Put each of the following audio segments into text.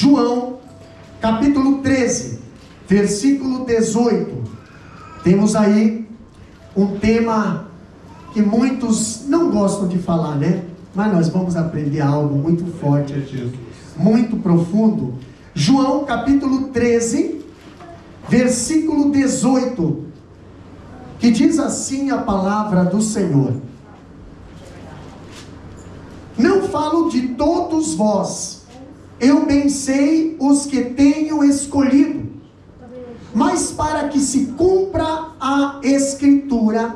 João, capítulo 13, versículo 18. Temos aí um tema que muitos não gostam de falar, né? Mas nós vamos aprender algo muito forte aqui, muito profundo. João, capítulo 13, versículo 18, que diz assim a palavra do Senhor: não falo de todos vós, eu bem sei os que tenho escolhido, mas para que se cumpra a Escritura,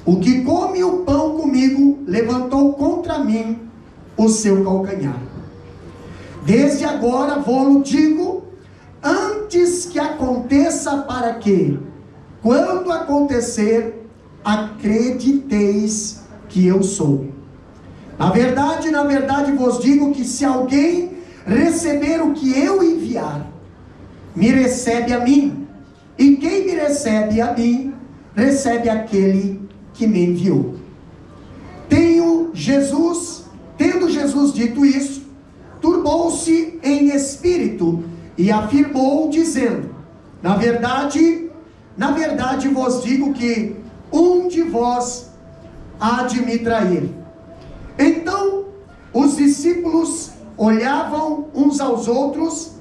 o que come o pão comigo, levantou contra mim o seu calcanhar. Desde agora vou-lo digo, antes que aconteça, para que, quando acontecer, acrediteis que eu sou. Na verdade vos digo que se alguém receber o que eu enviar, me recebe a mim, e quem me recebe a mim, recebe aquele que me enviou. Tendo Jesus dito isso, turbou-se em espírito e afirmou, dizendo: na verdade vos digo que um de vós há de me trair. Então os discípulos olhavam uns aos outros,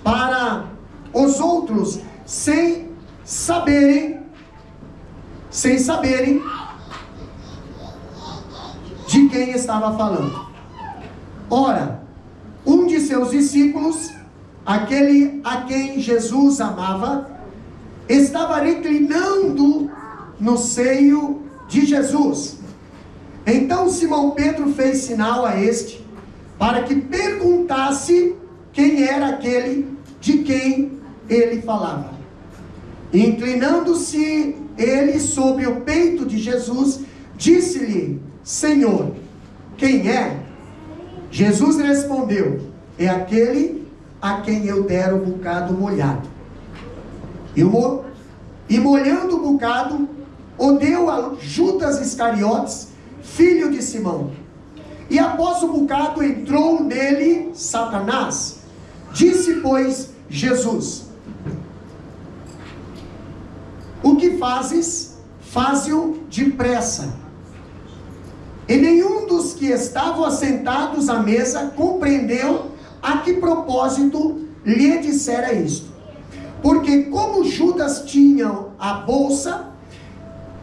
para os outros, sem saberem de quem estava falando. Ora, um de seus discípulos, aquele a quem Jesus amava, estava reclinando no seio de Jesus. Então Simão Pedro fez sinal a este, para que perguntasse quem era aquele de quem ele falava. Inclinando-se ele sobre o peito de Jesus, disse-lhe: Senhor, quem é? Jesus respondeu: é aquele a quem eu der o bocado molhado. E molhando o bocado, o deu a Judas Iscariotes, filho de Simão. E após o bocado entrou nele Satanás. Disse, pois, Jesus: o que fazes, faze-o depressa. E nenhum dos que estavam assentados à mesa compreendeu a que propósito lhe dissera isto. Porque como Judas tinha a bolsa,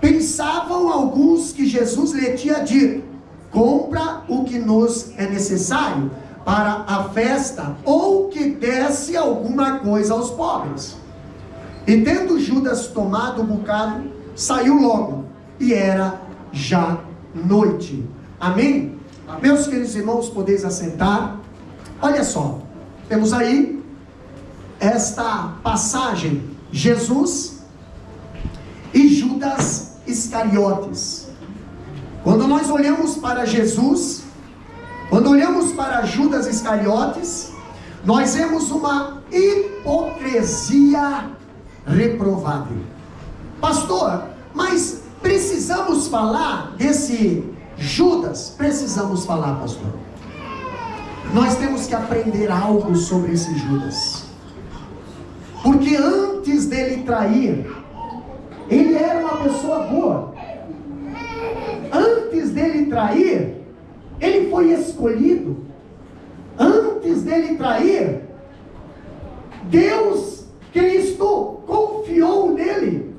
pensavam alguns que Jesus lhe tinha dito: compra o que nos é necessário para a festa, ou que desse alguma coisa aos pobres. E tendo Judas tomado o bocado, saiu logo, e era já noite. Amém? Meus queridos irmãos, podeis assentar. Olha só, temos aí esta passagem: Jesus e Judas Iscariotes. Quando nós olhamos para Jesus, quando olhamos para Judas Iscariotes, nós vemos uma hipocrisia reprovável. Pastor, mas precisamos falar desse Judas? Precisamos falar, pastor. Nós temos que aprender algo sobre esse Judas, porque antes dele trair, ele era uma pessoa boa. Antes dele trair, ele foi escolhido. Antes dele trair, Deus, Cristo, confiou nele.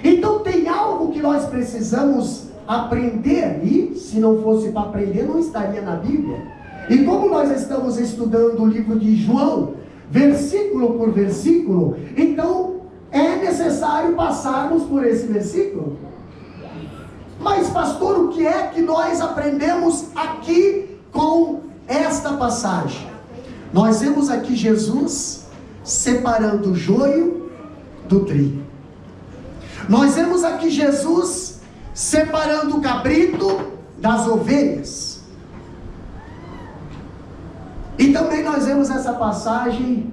Então tem algo que nós precisamos aprender, e se não fosse para aprender, não estaria na Bíblia. E como nós estamos estudando o livro de João, versículo por versículo, então é necessário passarmos por esse versículo. Mas pastor, o que é que nós aprendemos aqui com esta passagem? Nós vemos aqui Jesus separando o joio do trigo. Nós vemos aqui Jesus separando o cabrito das ovelhas. E também nós vemos essa passagem,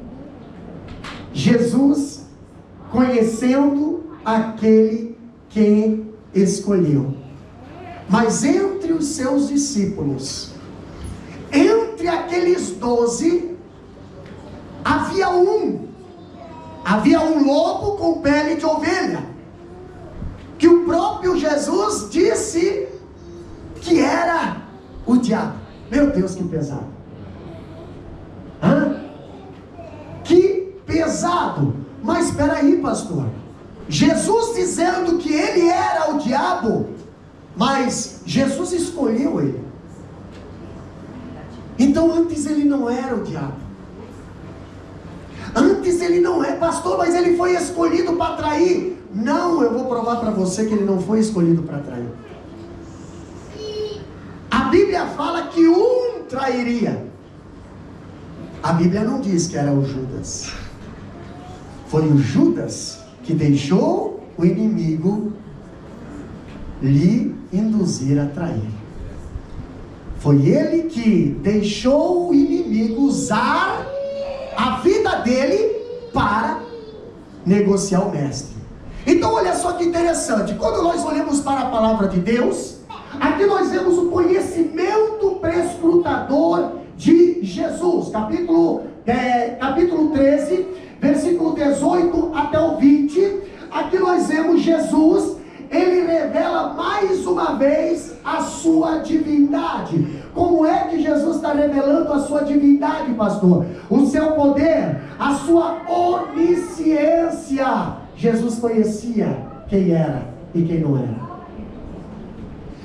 Jesus conhecendo aquele que escolheu. Mas entre os seus discípulos, entre aqueles 12, havia um lobo com pele de ovelha, que o próprio Jesus disse que era o diabo. Meu Deus, que pesado. Que pesado. Mas espera aí, pastor, Jesus dizendo que ele era o diabo, mas Jesus escolheu ele. Então antes ele não era o diabo. Antes ele não é, pastor, mas ele foi escolhido para trair. Não, eu vou provar para você que ele não foi escolhido para trair. A Bíblia fala que um trairia. A Bíblia não diz que era o Judas. Foi o Judas que deixou o inimigo lhe induzir a trair. Foi ele que deixou o inimigo usar a vida dele para negociar o mestre. Então olha só que interessante, quando nós olhamos para a palavra de Deus, aqui nós vemos o conhecimento prescrutador de Jesus, capítulo 13, versículo 18 até o 20, aqui nós vemos Jesus, ele revela mais uma vez a sua divindade. Como é que Jesus está revelando a sua divindade, pastor? O seu poder, a sua onisciência. Jesus conhecia quem era e quem não era.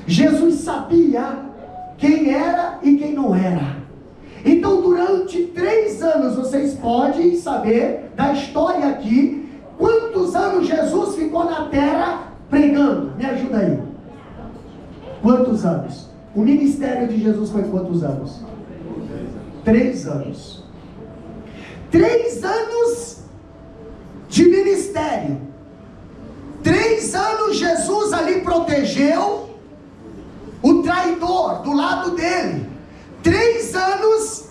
Jesus sabia quem era e quem não era. Então durante 3 anos, vocês podem saber da história aqui, quantos anos Jesus ficou na terra pregando. Me ajuda aí. Quantos anos? O ministério de Jesus foi quantos anos? 3 anos. 3 anos de ministério. 3 anos Jesus ali protegeu o traidor do lado dele. 3 anos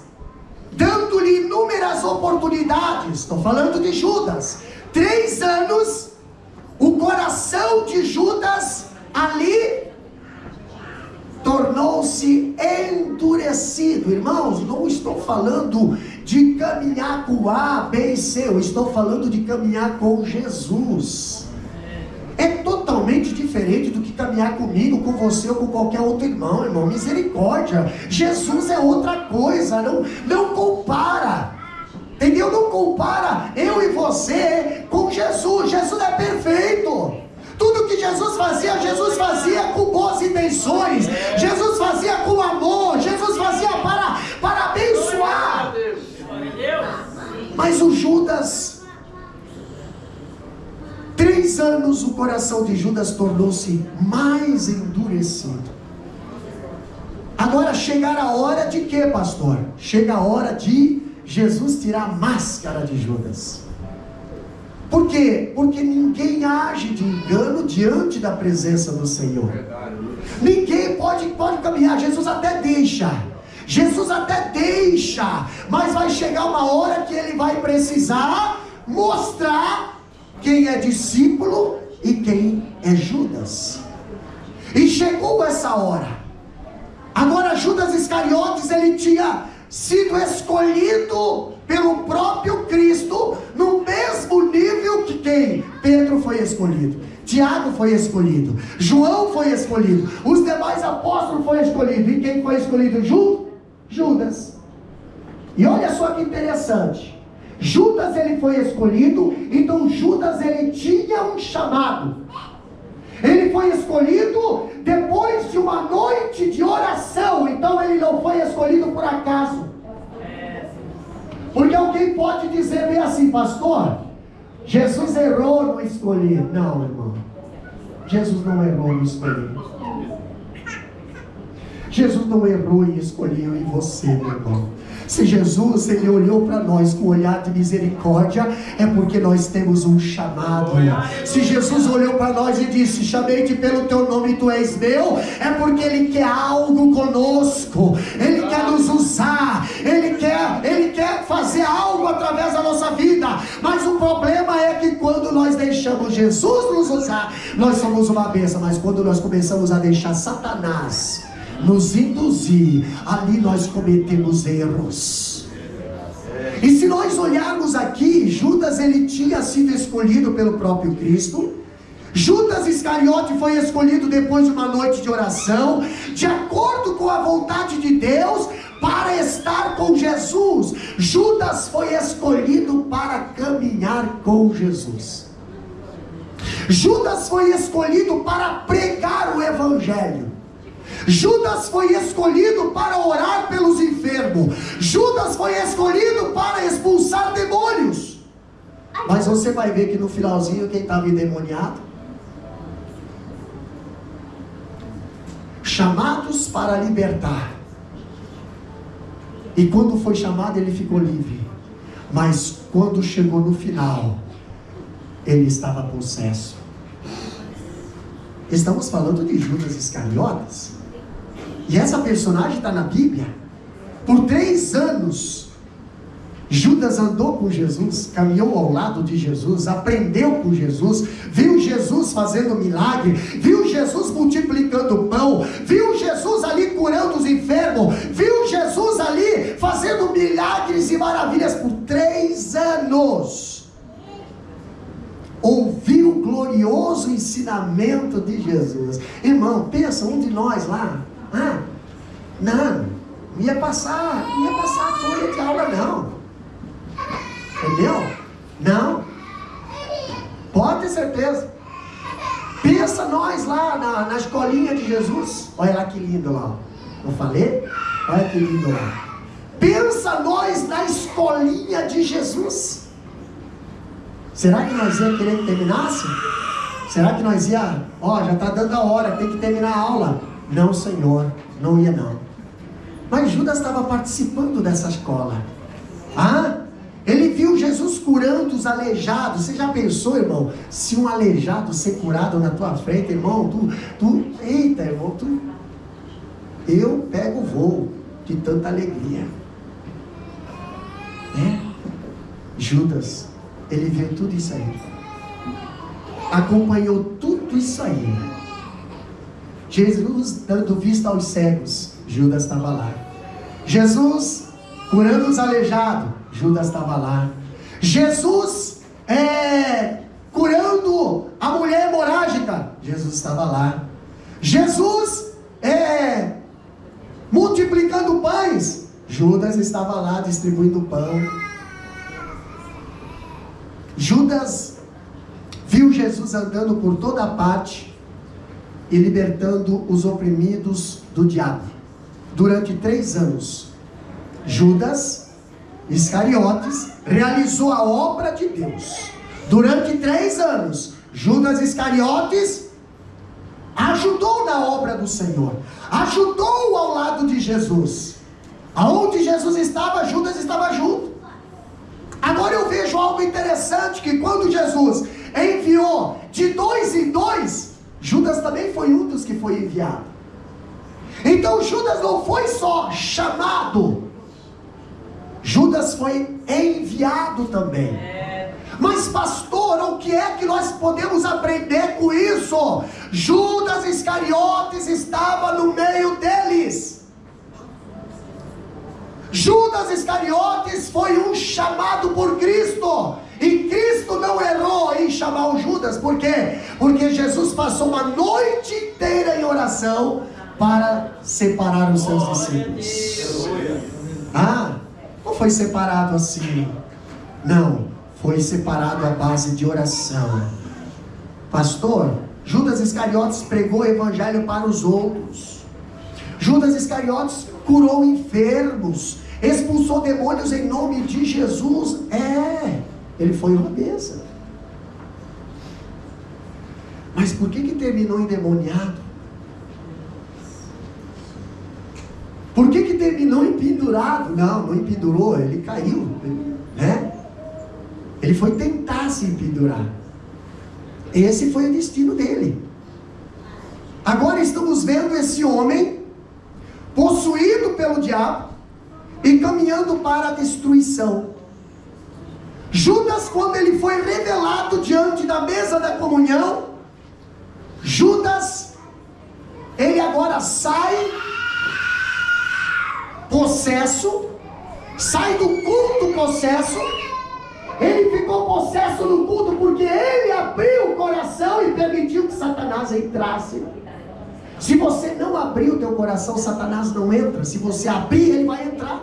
dando-lhe inúmeras oportunidades. Estou falando de Judas. 3 anos, o coração de Judas ali tornou-se endurecido. Irmãos, não estou falando de caminhar com A, B e C, eu estou falando de caminhar com Jesus. É totalmente diferente do que caminhar comigo, com você ou com qualquer outro irmão, misericórdia. Jesus é outra coisa, não compara, entendeu? Não compara eu e você com Jesus. Jesus é perfeito. Tudo que Jesus fazia com boas intenções, Jesus fazia com amor, Jesus fazia para abençoar. Mas o Judas, 3 anos o coração de Judas tornou-se mais endurecido. Agora chega a hora de quê, pastor? Chega a hora de Jesus tirar a máscara de Judas. Por quê? Porque ninguém age de engano diante da presença do Senhor. Ninguém pode caminhar. Jesus até deixa, mas vai chegar uma hora que ele vai precisar mostrar quem é discípulo e quem é Judas. E chegou essa hora. Agora Judas Iscariotes, ele tinha sido escolhido pelo próprio Cristo, no mesmo nível que quem? Pedro foi escolhido, Tiago foi escolhido, João foi escolhido, os demais apóstolos foram escolhidos. E quem foi escolhido junto? Judas. E olha só que interessante, Judas ele foi escolhido, então Judas ele tinha um chamado. Ele foi escolhido depois de uma noite de oração. Então ele não foi escolhido por acaso. Porque alguém pode dizer bem assim, pastor, Jesus errou no escolher. Não, irmão, Jesus não errou no escolher. Jesus não errou em escolher eu e você, meu irmão. Se Jesus ele olhou para nós com um olhar de misericórdia, é porque nós temos um chamado. Se Jesus olhou para nós e disse, chamei-te pelo teu nome e tu és meu, é porque ele quer algo conosco, ele quer nos usar, ele quer fazer algo através da nossa vida. Mas o problema é que quando nós deixamos Jesus nos usar, nós somos uma bênção. Mas quando nós começamos a deixar Satanás nos induzir, ali nós cometemos erros. E se nós olharmos aqui, Judas ele tinha sido escolhido pelo próprio Cristo. Judas Iscariote foi escolhido depois de uma noite de oração, de acordo com a vontade de Deus, para estar com Jesus. Judas foi escolhido para caminhar com Jesus. Judas foi escolhido para pregar o Evangelho. Judas foi escolhido para orar pelos enfermos. Judas foi escolhido para expulsar demônios. Mas você vai ver que no finalzinho quem estava endemoniado? Chamados para libertar. E quando foi chamado ele ficou livre. Mas quando chegou no final, ele estava possesso. Estamos falando de Judas Iscariotes. E essa personagem está na Bíblia. Por 3 anos, Judas andou com Jesus, caminhou ao lado de Jesus, aprendeu com Jesus, viu Jesus fazendo milagre, viu Jesus multiplicando pão, viu Jesus ali curando os enfermos, viu Jesus ali fazendo milagres e maravilhas por 3 anos. Ouviu o glorioso ensinamento de Jesus. Irmão, pensa, um de nós lá, não ia passar a folha de aula não. Entendeu? Não. Pode ter certeza. Pensa nós lá na escolinha de Jesus. Olha lá que lindo lá. Eu falei? Olha que lindo lá. Pensa nós na escolinha de Jesus. Será que nós ia querer que terminasse? Será que nós ia? Já está dando a hora, tem que terminar a aula. Não, Senhor, não ia não. Mas Judas estava participando dessa escola. Ele viu Jesus curando os aleijados. Você já pensou, irmão, se um aleijado ser curado na tua frente, irmão, eita, irmão, eu pego o voo de tanta alegria. Judas, ele viu tudo isso aí, acompanhou tudo isso aí. Jesus dando vista aos cegos, Judas estava lá. Jesus curando os aleijados, Judas estava lá. Jesus curando a mulher hemorrágica, Jesus estava lá. Jesus multiplicando pães, Judas estava lá distribuindo pão. Judas viu Jesus andando por toda parte e libertando os oprimidos do diabo. Durante 3 anos, Judas Iscariotes realizou a obra de Deus. Durante 3 anos, Judas Iscariotes ajudou na obra do Senhor, ajudou ao lado de Jesus. Aonde Jesus estava, Judas estava junto. Agora eu vejo algo interessante, que quando Jesus enviou de 2 em 2, Judas também foi um dos que foi enviado. Então Judas não foi só chamado, Judas foi enviado também. Mas pastor, o que é que nós podemos aprender com isso? Judas Iscariotes estava no meio deles. Judas Iscariotes foi um chamado por Cristo. E Cristo não errou em chamar o Judas. Por quê? Porque Jesus passou uma noite inteira em oração para separar os seus discípulos. Não foi separado assim. Não, foi separado à base de oração. Pastor, Judas Iscariotes pregou o evangelho para os outros. Judas Iscariotes curou enfermos, expulsou demônios em nome de Jesus. Ele foi uma bênção. Mas por que terminou endemoniado? Por que terminou empendurado? Não empendurou, ele caiu, né? Ele foi tentar se empendurar. Esse foi o destino dele. Agora estamos vendo esse homem possuído pelo diabo e caminhando para a destruição. Judas, quando ele foi revelado diante da mesa da comunhão, Judas, ele agora sai possesso, sai do culto possesso. Ele ficou possesso no culto porque ele abriu o coração e permitiu que Satanás entrasse. Se você não abrir o teu coração, Satanás não entra. Se você abrir, ele vai entrar.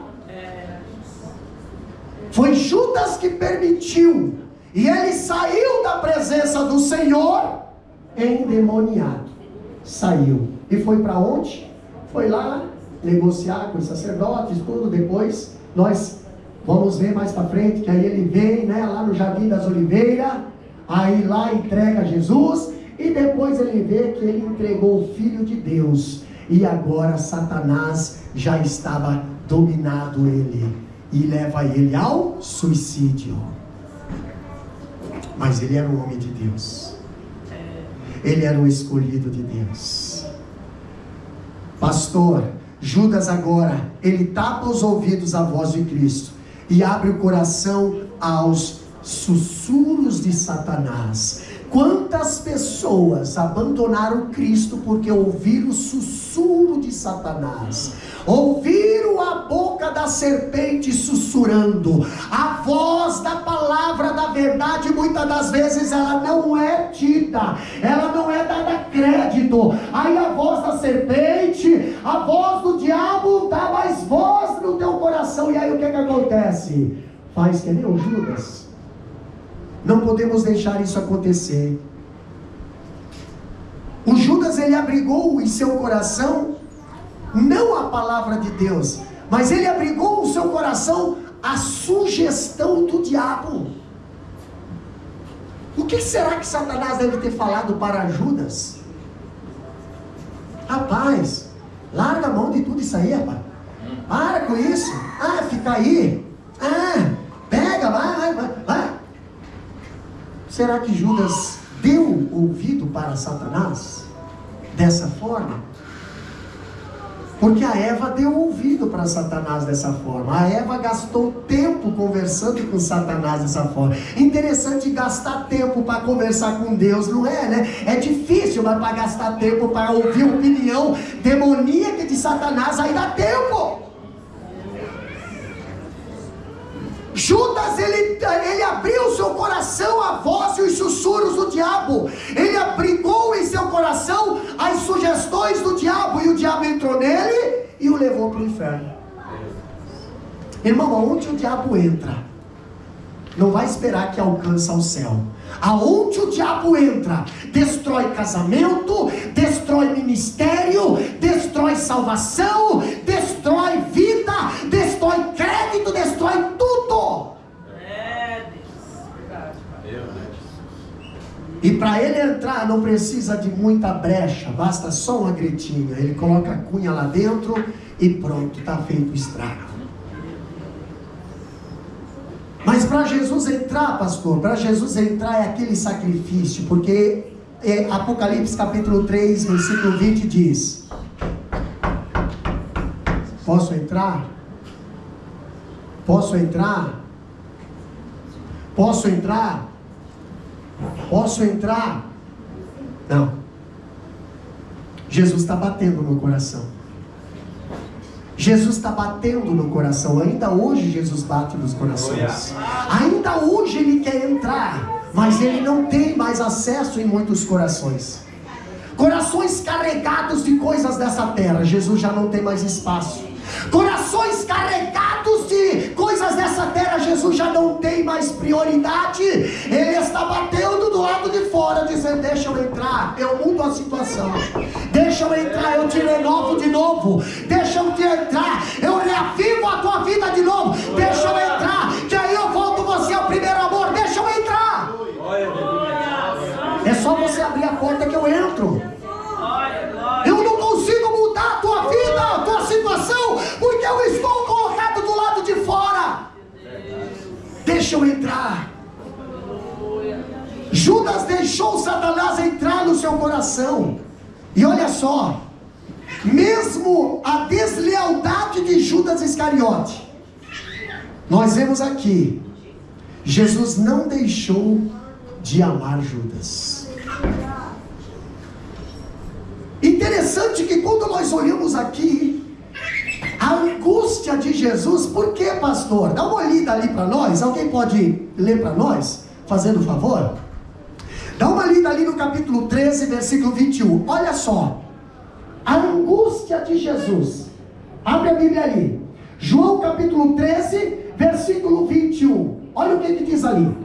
Foi Judas que permitiu, e ele saiu da presença do Senhor endemoniado. Saiu. E foi para onde? Foi lá negociar com os sacerdotes, tudo. Depois nós vamos ver mais para frente que aí ele vem, né, lá no Jardim das Oliveiras, aí lá entrega Jesus, e depois ele vê que ele entregou o Filho de Deus, e agora Satanás já estava dominado ele, e leva ele ao suicídio. Mas ele era um homem de Deus, ele era um escolhido de Deus. Pastor, Judas agora, ele tapa os ouvidos à voz de Cristo e abre o coração aos sussurros de Satanás. Quantas pessoas abandonaram Cristo porque ouviram o sussurro de Satanás, ouviram a boca da serpente sussurrando. A voz da palavra da verdade, muitas das vezes ela não é dita, ela não é dada crédito. Aí a voz da serpente, a voz do diabo dá mais voz no teu coração, e aí o que acontece? Faz que nem o Judas. Não podemos deixar isso acontecer. O Judas, ele abrigou em seu coração não a palavra de Deus, mas ele abrigou no seu coração a sugestão do diabo. O que será que Satanás deve ter falado para Judas? Rapaz, larga a mão de tudo isso aí, rapaz. Para com isso. Fica aí. Pega, vai. Será que Judas deu ouvido para Satanás dessa forma? Porque a Eva deu ouvido para Satanás dessa forma. A Eva gastou tempo conversando com Satanás dessa forma. Interessante gastar tempo para conversar com Deus, não é, né? É difícil, mas para gastar tempo para ouvir a opinião demoníaca de Satanás, aí dá tempo. Judas, ele abriu seu coração à voz e os sussurros do diabo. Ele abrigou em seu coração as sugestões do diabo, e o diabo entrou nele e o levou para o inferno. Irmão, aonde o diabo entra, não vai esperar que alcance ao céu. Aonde o diabo entra, destrói casamento, destrói ministério, destrói salvação, destrói vida, destrói crédito, destrói tudo. E para ele entrar não precisa de muita brecha, basta só uma gretinha. Ele coloca a cunha lá dentro e pronto, está feito o estrago. Mas para Jesus entrar, pastor, para Jesus entrar é aquele sacrifício, porque Apocalipse capítulo 3, versículo 20 diz: posso entrar? Posso entrar? Posso entrar? Posso entrar? Não. Jesus está batendo no coração. Jesus está batendo no coração. Ainda hoje Jesus bate nos corações. Ainda hoje Ele quer entrar, mas Ele não tem mais acesso em muitos corações. Corações carregados de coisas dessa terra, Jesus já não tem mais espaço. Corações carregados de coisas dessa terra, Jesus já não tem mais prioridade. Ele está batendo do lado de fora, dizendo: deixa eu entrar, eu mudo a situação, deixa eu entrar, eu te renovo de novo, deixa eu te entrar, eu reavivo a tua vida de novo, deixa eu entrar, que aí eu volto você ao primeiro amor, deixa eu entrar. É só você abrir a porta que eu entro. Eu não consigo mudar a tua vida, a tua situação, porque eu estou colocado do lado de fora. Deixa eu entrar. Judas deixou Satanás entrar no seu coração. E olha só, mesmo a deslealdade de Judas Iscariote, nós vemos aqui, Jesus não deixou de amar Judas. Interessante que quando nós olhamos aqui, A angústia de Jesus, por que, pastor? Dá uma olhada ali para nós, alguém pode ler para nós, fazendo favor? Dá uma lida ali no capítulo 13, versículo 21, olha só, a angústia de Jesus, abre a Bíblia ali, João capítulo 13, versículo 21, olha o que diz ali.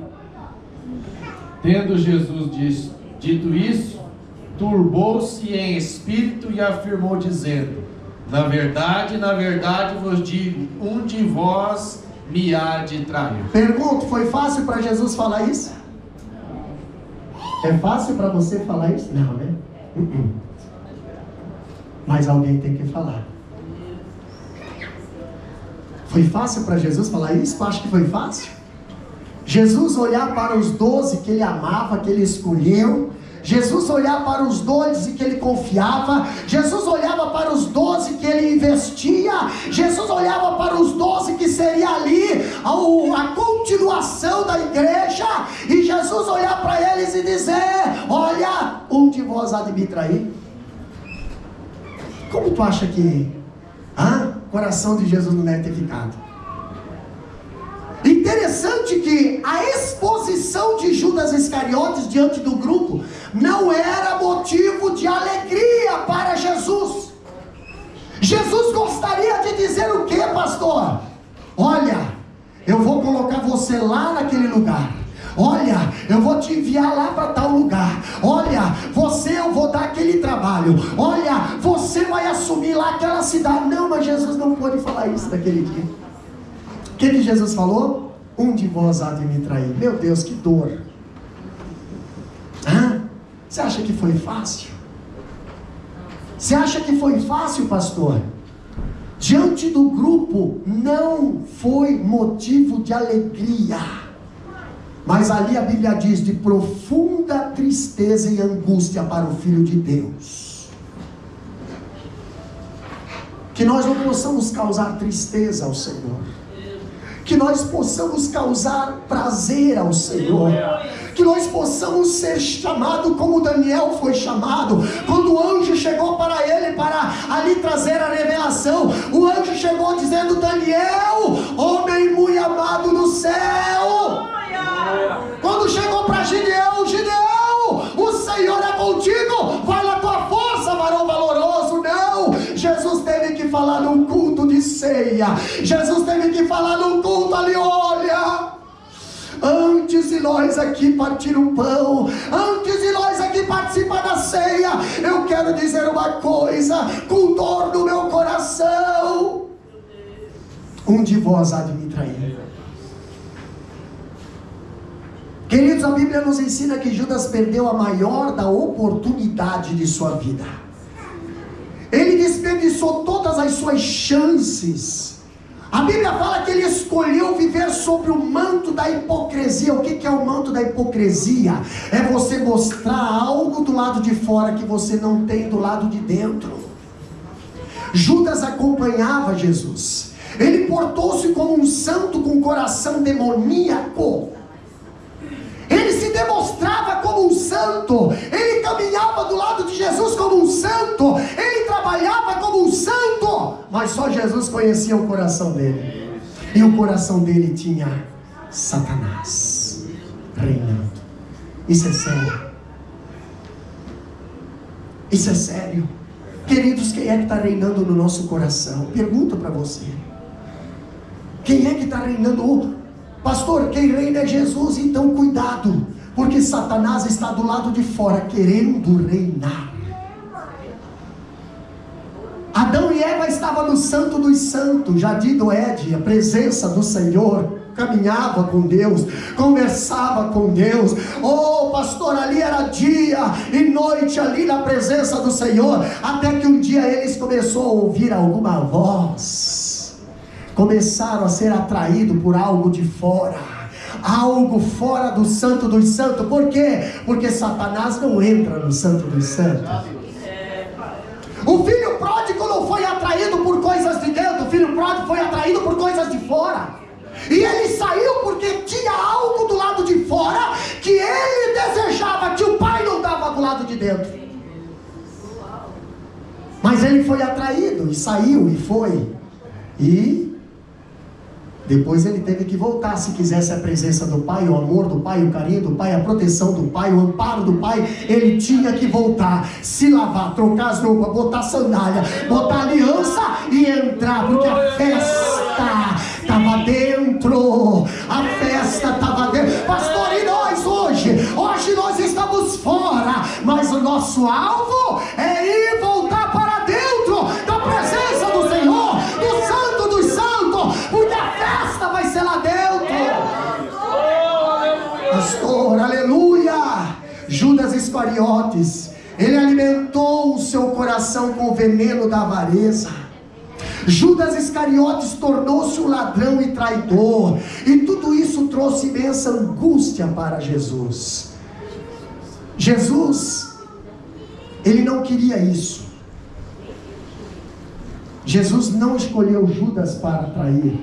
Tendo Jesus dito isso, turbou-se em espírito e afirmou dizendo: na verdade vos digo, um de vós me há de trair. Pergunto, foi fácil para Jesus falar isso? É fácil para você falar isso? Não, né? Mas alguém tem que falar. Foi fácil para Jesus falar isso? Tu acha que foi fácil? Jesus olhar para os 12 que ele amava, que ele escolheu, Jesus olhar para os 12 que ele confiava, Jesus olhava para os 12 que ele investia, Jesus olhava para os 12 que seria ali a continuação da igreja, e Jesus olhar para eles e dizer: olha, um de vós há de me trair. Como tu acha que o coração de Jesus não deve ter ficado? Interessante que a exposição de Judas Iscariotes diante do grupo não era motivo de alegria para Jesus. Jesus gostaria de dizer o que, pastor? Olha, eu vou colocar você lá naquele lugar. Olha, eu vou te enviar lá para tal lugar. Olha, eu vou dar aquele trabalho. Olha, você vai assumir lá aquela cidade. Não, mas Jesus não pôde falar isso naquele dia. O que Jesus falou? Um de vós há de me trair. Meu Deus, que dor. Você acha que foi fácil? Você acha que foi fácil, pastor? Diante do grupo não foi motivo de alegria, mas ali a Bíblia diz de profunda tristeza e angústia para o Filho de Deus. Que nós não possamos causar tristeza ao Senhor, que nós possamos causar prazer ao Senhor, que nós possamos ser chamados como Daniel foi chamado. Quando o anjo chegou para ele para ali trazer a revelação, o anjo chegou dizendo: Daniel, homem muito amado no céu. Quando chegou para Gideão: Gideão, o Senhor é contigo, vai na tua força, varão valoroso. Não, Jesus teve que falar num culto de ceia, Jesus teve que falar num culto ali: olha, antes de nós aqui partir o pão, antes de nós aqui participar da ceia, eu quero dizer uma coisa com dor no meu coração: um de vós há de me trair. Queridos, a Bíblia nos ensina que Judas perdeu a maior da oportunidade de sua vida. Ele desperdiçou todas as suas chances. A Bíblia fala que ele escolheu viver sobre o manto da hipocrisia. O que é o manto da hipocrisia? É você mostrar algo do lado de fora que você não tem do lado de dentro. Judas acompanhava Jesus. Ele portou-se como um santo com um coração demoníaco. Ele se demonstrava como um santo, ele caminhava do lado de Jesus como um santo, ele trabalhava como um santo, mas só Jesus conhecia o coração dele, e o coração dele tinha Satanás reinando. Isso é sério, isso é sério. Queridos, quem é que está reinando no nosso coração? Pergunto para você, quem é que está reinando? Pastor, quem reina é Jesus. Então cuidado, porque Satanás está do lado de fora querendo reinar. Adão e Eva estavam no santo dos santos, Jardim do Éden, a presença do Senhor, caminhava com Deus, conversava com Deus. Oh pastor, ali era dia e noite ali na presença do Senhor, até que um dia eles começaram a ouvir alguma voz, começaram a ser atraídos por algo de fora, algo fora do santo dos santos. Por quê? Porque Satanás não entra no santo dos santos. O filho pródigo não foi atraído por coisas de dentro, o filho pródigo foi atraído por coisas de fora. E ele saiu porque tinha algo do lado de fora que ele desejava, que o pai não dava do lado de dentro. Mas ele foi atraído e saiu e foi. E depois ele teve que voltar, se quisesse a presença do Pai, o amor do Pai, o carinho do Pai, a proteção do Pai, o amparo do Pai. Ele tinha que voltar, se lavar, trocar as roupas, botar sandália, botar aliança e entrar, porque a festa estava dentro. A festa estava dentro. Pastor, e nós hoje? Hoje nós estamos fora, mas o nosso alvo é ir voltar para dentro da presença do Senhor, do Santo dos Santos, porque a festa vai ser lá dentro. Pastor, aleluia. Judas Iscariotes, ele alimentou o seu coração com o veneno da avareza. Judas Iscariotes tornou-se um ladrão e traidor, e tudo isso trouxe imensa angústia para Jesus. Jesus, ele não queria isso. Jesus não escolheu Judas para trair,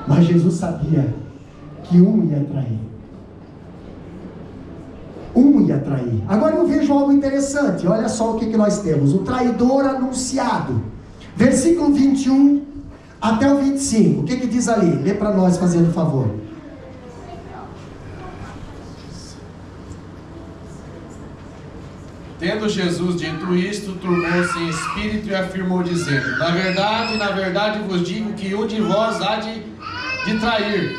mas Jesus sabia que um ia trair. Um ia trair. Agora eu vejo algo interessante. Olha só o que nós temos: o traidor anunciado. Versículo 21 até o 25. O que diz ali? Lê para nós, fazendo favor. Tendo Jesus dito isto, turbou-se em espírito e afirmou, dizendo: na verdade vos digo que um de vós há de trair.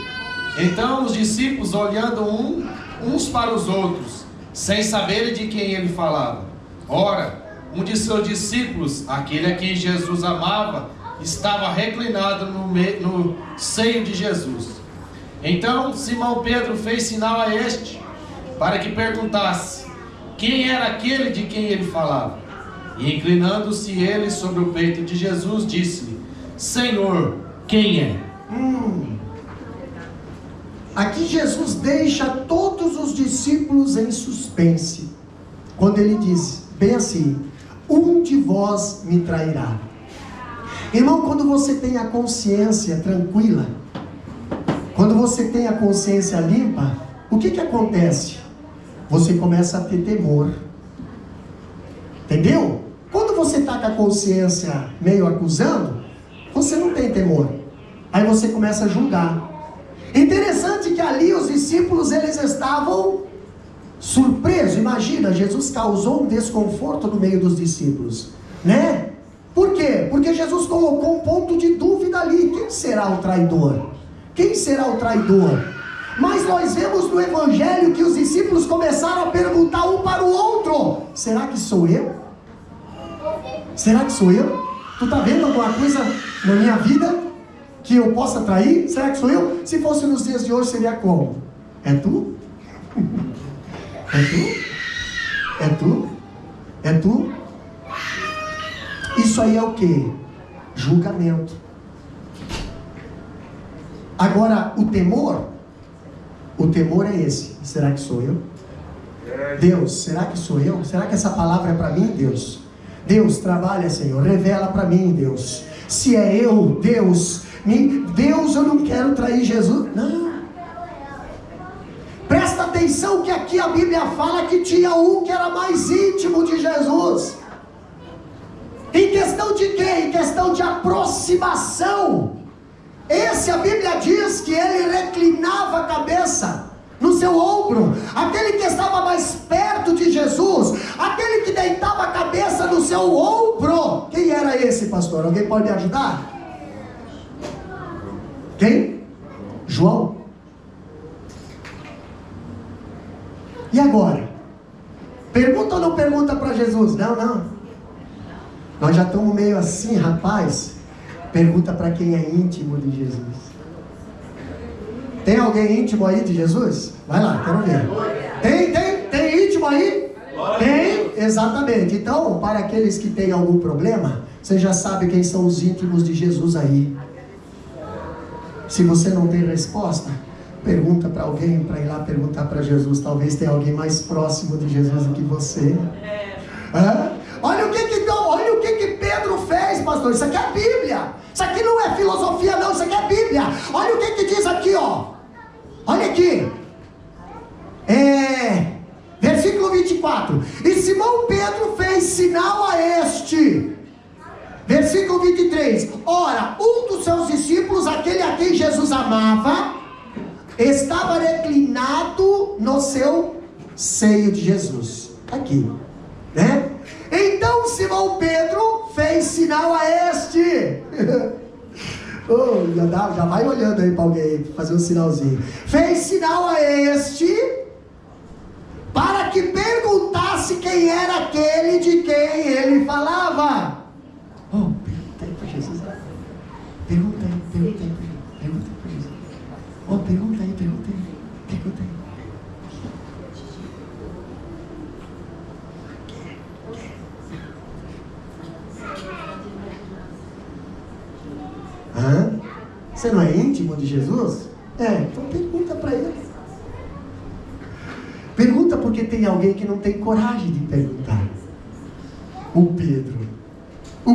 Então os discípulos, olhando uns para os outros, sem saberem de quem ele falava. Ora, um de seus discípulos, aquele a quem Jesus amava, estava reclinado no seio de Jesus. Então Simão Pedro fez sinal a este, para que perguntasse quem era aquele de quem ele falava. E inclinando-se ele sobre o peito de Jesus, disse-lhe: Senhor, quem é? Aqui Jesus deixa todos os discípulos em suspense, quando ele diz, bem assim: um de vós me trairá. Irmão, quando você tem a consciência tranquila, quando você tem a consciência limpa, o que acontece? Você começa a ter temor. Entendeu? Quando você está com a consciência meio acusando, você não tem temor. Aí você começa a julgar. Interessante que ali os discípulos, eles estavam surpresos. Imagina, Jesus causou um desconforto no meio dos discípulos, né? Por quê? Porque Jesus colocou um ponto de dúvida ali. Quem será o traidor? Quem será o traidor? Mas nós vemos no Evangelho que os discípulos começaram a perguntar um para o outro: será que sou eu? Será que sou eu? Tu está vendo alguma coisa na minha vida que eu possa trair? Será que sou eu? Se fosse nos dias de hoje, seria como? É tu? É tu? É tu? É tu? Isso aí é o que? Julgamento. Agora, o temor é esse: será que sou eu? Deus, será que sou eu? Será que essa palavra é para mim, Deus? Deus, trabalha, Senhor, revela para mim, Deus. Se é eu, Deus, eu não quero trair Jesus. Não. Presta atenção que aqui a Bíblia fala que tinha um que era mais íntimo de Jesus. Em questão de quê? Em questão de aproximação. Esse, a Bíblia diz que ele reclinava a cabeça no seu ombro. Aquele que estava mais perto de Jesus, aquele que deitava a cabeça no seu ombro. Quem era esse, pastor? Alguém pode me ajudar? Quem? João. E agora? Pergunta ou não pergunta para Jesus? Não. Nós já estamos meio assim, rapaz. Pergunta para quem é íntimo de Jesus. Tem alguém íntimo aí de Jesus? Vai lá, quero ver. Tem íntimo aí? Tem, exatamente. Então, para aqueles que têm algum problema, você já sabe quem são os íntimos de Jesus aí. Se você não tem resposta, pergunta para alguém, para ir lá perguntar para Jesus. Talvez tenha alguém mais próximo de Jesus do que você. Olha o que Pedro fez, pastor. Isso aqui é a Bíblia. Isso aqui não é filosofia, não. Isso aqui é a Bíblia. Olha o que diz aqui, ó. Olha aqui. Versículo 24. E Simão Pedro fez sinal a este. Versículo 23. Ora, um seus discípulos, aquele a quem Jesus amava, estava reclinado no seu seio de Jesus. Aqui, né? Então Simão Pedro fez sinal a este. Oh, já vai olhando aí para alguém, fazer um sinalzinho. Fez sinal a este, para que perguntasse quem era aquele de quem ele falava. Oh, pergunta aí para Jesus. Pergunta aí para Jesus. Oh, pergunta aí. Você não é íntimo de Jesus? Então pergunta para ele. Pergunta, porque tem alguém que não tem coragem de perguntar. O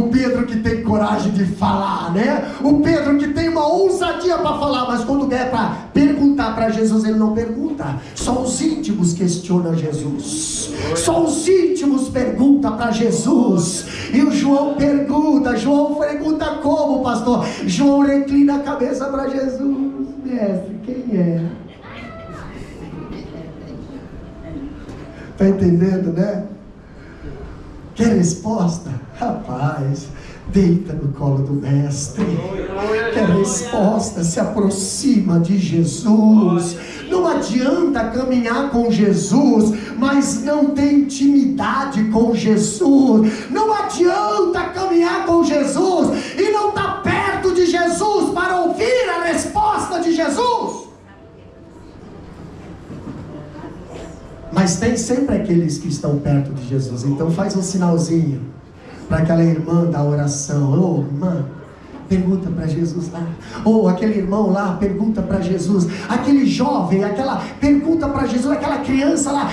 Pedro que tem coragem de falar, né? O Pedro que tem uma ousadia para falar, mas quando é para perguntar para Jesus, ele não pergunta. Só os íntimos questionam Jesus. Só os íntimos perguntam para Jesus. E o João pergunta como, pastor? João reclina a cabeça para Jesus. Mestre, quem é? Está entendendo, né? Quer resposta? Rapaz, deita no colo do mestre. Quer resposta? Se aproxima de Jesus. Não adianta caminhar com Jesus, mas não ter intimidade com Jesus. Não adianta caminhar com Jesus e não estar perto de Jesus para ouvir a resposta de Jesus. Mas tem sempre aqueles que estão perto de Jesus. Então faz um sinalzinho para aquela irmã da oração. Ô, irmã, pergunta para Jesus lá. Ou aquele irmão lá, pergunta para Jesus. Aquele jovem, pergunta para Jesus. Aquela criança lá,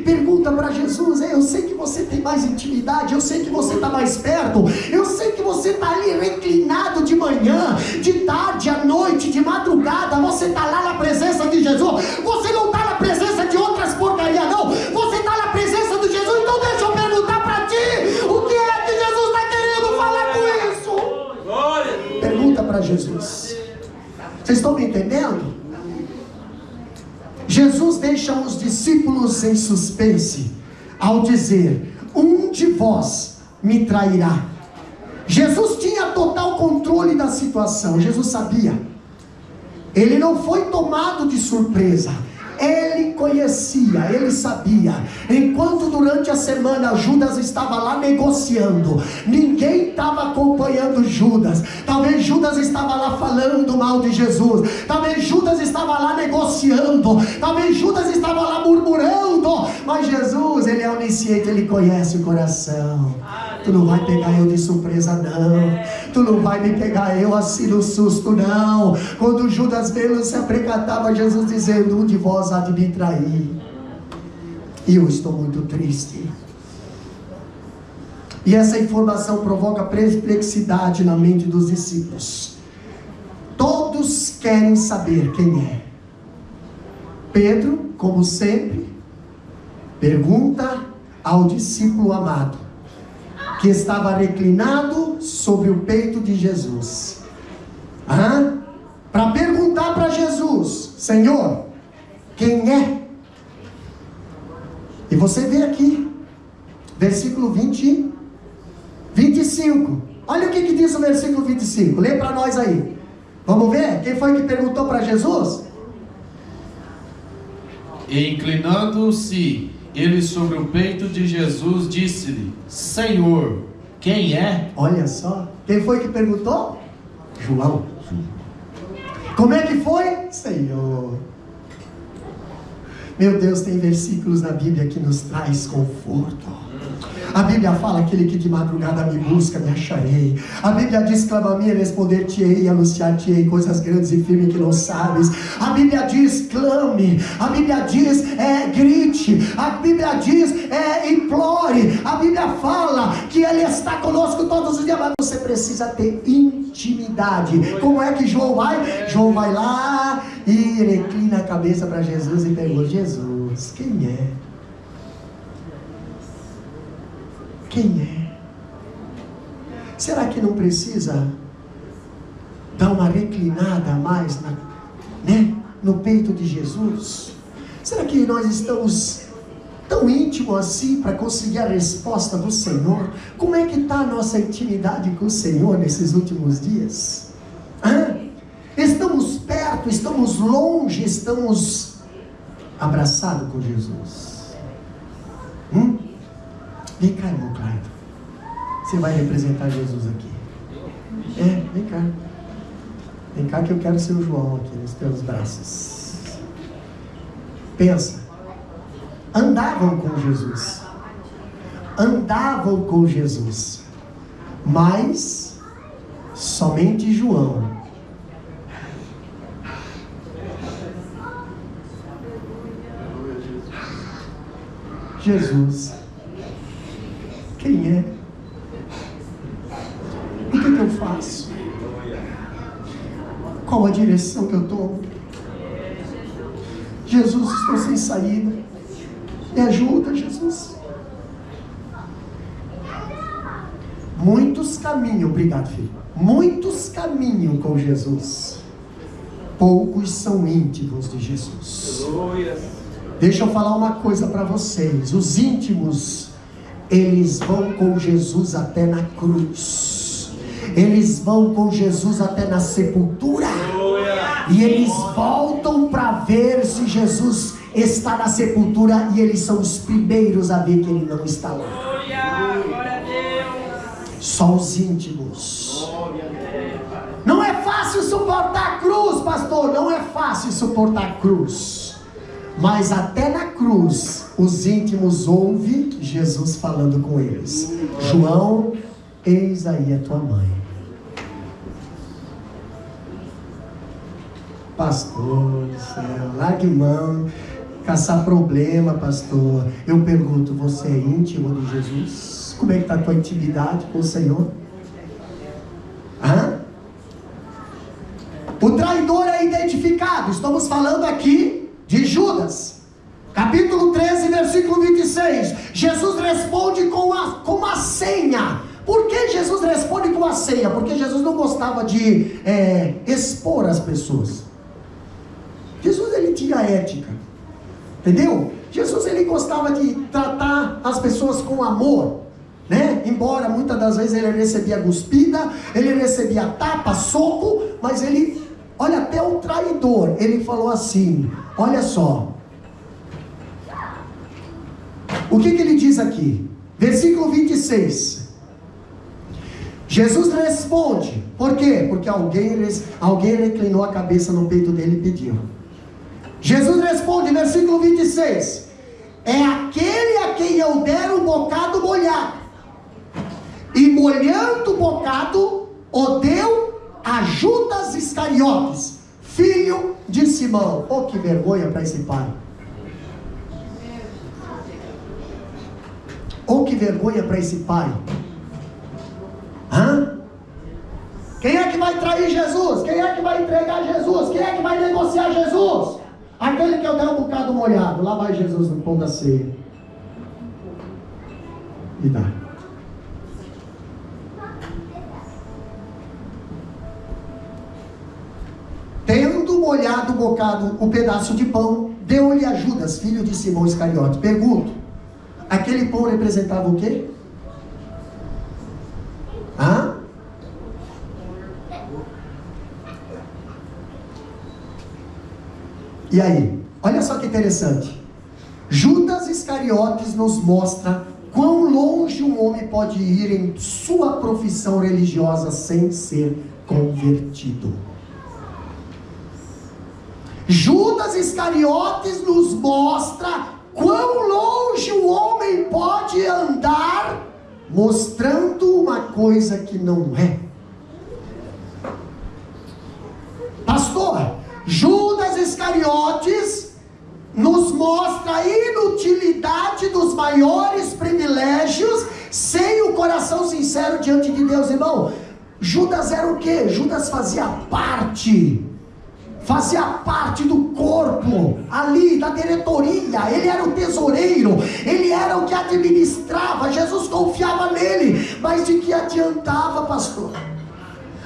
pergunta para Jesus. Eu sei que você tem mais intimidade, eu sei que você está mais perto, eu sei que você está ali reclinado de manhã, de tarde, à noite, de madrugada. Você está lá na presença de Jesus. Você não está na presença de outras porcarias, não. Você está na presença de Jesus. Então deixa eu perguntar para ti, o que é que Jesus está querendo falar com isso? Pergunta para Jesus. Vocês estão me entendendo? Jesus deixa os discípulos em suspense ao dizer: um de vós me trairá. Jesus tinha total controle da situação. Jesus sabia. Ele não foi tomado de surpresa. Ele conhecia, ele sabia. Enquanto durante a semana Judas estava lá negociando, ninguém estava acompanhando Judas. Talvez Judas estava lá falando mal de Jesus. Talvez Judas estava lá negociando. Talvez Judas estava lá murmurando. Mas Jesus, ele é onisciente, ele conhece o coração. Tu não vai pegar eu de surpresa, não. Tu não vai me pegar eu assim no susto, não. Quando Judas veio, se apregatava Jesus dizendo: um de vós há de me trair. E eu estou muito triste. E essa informação provoca perplexidade na mente dos discípulos. Todos querem saber quem é. Pedro, como sempre, pergunta ao discípulo amado, que estava reclinado sobre o peito de Jesus, para perguntar para Jesus: Senhor, quem é? E você vê aqui, versículo 25. Olha o que diz o versículo 25. Lê para nós aí. Vamos ver? Quem foi que perguntou para Jesus? E inclinando-se ele sobre o peito de Jesus, disse-lhe: Senhor, quem é? Olha só. Quem foi que perguntou? João. Como é que foi? Senhor. Meu Deus, tem versículos na Bíblia que nos traz conforto. A Bíblia fala: aquele que de madrugada me busca, me acharei. A Bíblia diz: clama-me, responder-te-ei, anunciar-te-ei coisas grandes e firmes que não sabes. A Bíblia diz: clame. A Bíblia diz: grite. A Bíblia diz: implore. A Bíblia fala que Ele está conosco todos os dias, mas você precisa ter intimidade. Como é que João vai? João vai lá e reclina a cabeça para Jesus e pergunta: Jesus, quem é? Quem é? Será que não precisa dar uma reclinada a mais no peito de Jesus? Será que nós estamos tão íntimos assim para conseguir a resposta do Senhor? Como é que está a nossa intimidade com o Senhor nesses últimos dias? Estamos perto, estamos longe, estamos abraçados com Jesus? Vem cá, irmão Clayton. Você vai representar Jesus aqui. Vem cá. Vem cá que eu quero ser o João aqui nos teus braços. Pensa. Andavam com Jesus. Andavam com Jesus. Mas somente João. Jesus. Quem é? O que eu faço? Qual a direção que eu tomo? Jesus, estou sem saída. Me ajuda, Jesus. Muitos caminham, obrigado, filho. Muitos caminham com Jesus. Poucos são íntimos de Jesus. Deixa eu falar uma coisa para vocês. Os íntimos, eles vão com Jesus até na cruz. Eles vão com Jesus até na sepultura. E eles voltam para ver se Jesus está na sepultura. E eles são os primeiros a ver que ele não está lá. Só os íntimos. Não é fácil suportar a cruz, pastor. Não é fácil suportar a cruz. Mas até na cruz, os íntimos ouvem Jesus falando com eles. João, eis aí a tua mãe. Pastor do céu, largue mão, caçar problema, pastor. Eu pergunto, você é íntimo de Jesus? Como é que está a tua intimidade com o Senhor? O traidor é identificado. Estamos falando aqui de Judas. Capítulo 13, versículo 26. Jesus responde com uma senha. Por que Jesus responde com uma senha? Porque Jesus não gostava de expor as pessoas. Jesus, ele tinha ética. Entendeu? Jesus, ele gostava de tratar as pessoas com amor, né? Embora muitas das vezes ele recebia cuspida, ele recebia tapa, soco, mas ele, olha, até o traidor, ele falou assim, olha só. O que ele diz aqui? Versículo 26. Jesus responde. Por quê? Porque alguém reclinou a cabeça no peito dele e pediu. Jesus responde, versículo 26. É aquele a quem eu der um bocado molhado. E molhando o bocado, o deu a Judas Iscariotes, filho de Simão. Oh, que vergonha para esse pai. Oh, que vergonha para esse pai. Quem é que vai trair Jesus? Quem é que vai entregar Jesus? Quem é que vai negociar Jesus? Aquele que eu der um bocado molhado. Lá vai Jesus no pão da ceia. E dá. Tendo molhado o bocado, o pedaço de pão, deu-lhe a Judas, filho de Simão Iscariote. Pergunto, aquele pão representava o quê? E aí? Olha só que interessante. Judas Iscariotes nos mostra quão longe um homem pode ir em sua profissão religiosa sem ser convertido. Judas Iscariotes nos mostra quão longe o homem pode andar mostrando uma coisa que não é. Pastor, Judas Iscariotes nos mostra a inutilidade dos maiores privilégios sem o coração sincero diante de Deus, irmão. Judas era o quê? Judas fazia parte do corpo, ali, da diretoria. Ele era o tesoureiro, ele era o que administrava. Jesus confiava nele, mas de que adiantava, pastor?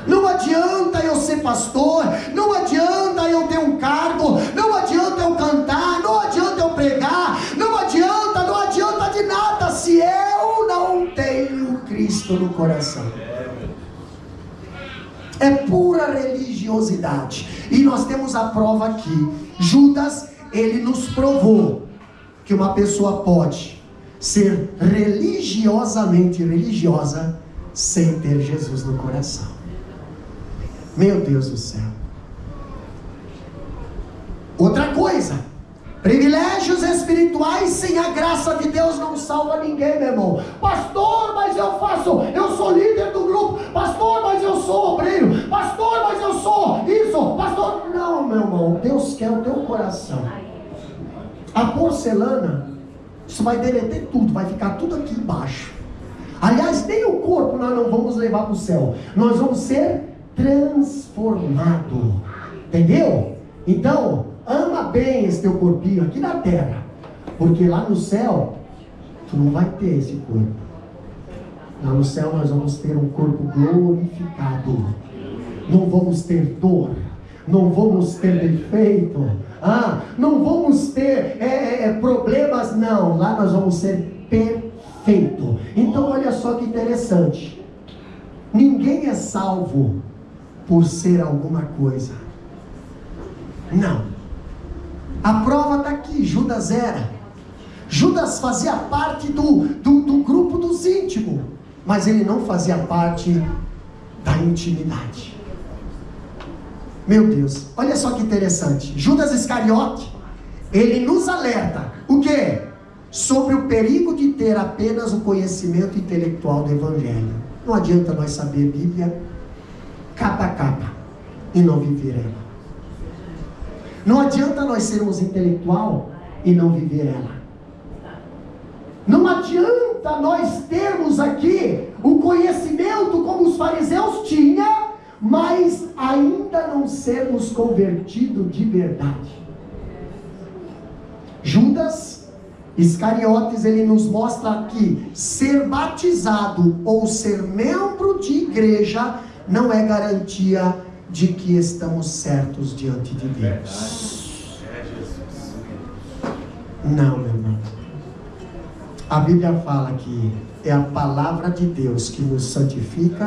Não adianta eu ser pastor, não adianta eu ter um cargo, não adianta eu cantar, não adianta eu pregar, não adianta de nada se eu não tenho Cristo no coração. É pura religiosidade. E nós temos a prova aqui. Judas, ele nos provou que uma pessoa pode ser religiosamente religiosa sem ter Jesus no coração. Meu Deus do céu. Outra coisa, privilégios espirituais sem a graça de Deus não salva ninguém, meu irmão. Pastor, mas eu sou líder do grupo. Pastor, mas eu sou obreiro. Pastor, mas eu sou isso. Pastor, não, meu irmão, Deus quer o teu coração. A porcelana, isso vai derreter tudo, vai ficar tudo aqui embaixo. Aliás, nem o corpo nós não vamos levar para o céu. Nós vamos ser transformados. Entendeu? Então, ama bem esse teu corpinho aqui na terra, porque lá no céu tu não vai ter esse corpo. Lá no céu nós vamos ter um corpo glorificado. Não vamos ter dor, não vamos ter defeito, não vamos ter problemas, não. Lá nós vamos ser perfeito. Então olha só que interessante, ninguém é salvo por ser alguma coisa, não. A prova está aqui. Judas era. Judas fazia parte do grupo dos íntimos, mas ele não fazia parte da intimidade. Meu Deus, olha só que interessante. Judas Iscariote, ele nos alerta, o quê? Sobre o perigo de ter apenas o conhecimento intelectual do Evangelho. Não adianta nós saber Bíblia capa a capa e não viver ela. Não adianta nós sermos intelectual e não viver ela. Não adianta nós termos aqui o conhecimento como os fariseus tinham, mas ainda não sermos convertidos de verdade. Judas Iscariotes, ele nos mostra aqui, ser batizado ou ser membro de igreja não é garantia de que estamos certos diante de Deus. Não, meu irmão. A Bíblia fala que é a palavra de Deus que nos santifica,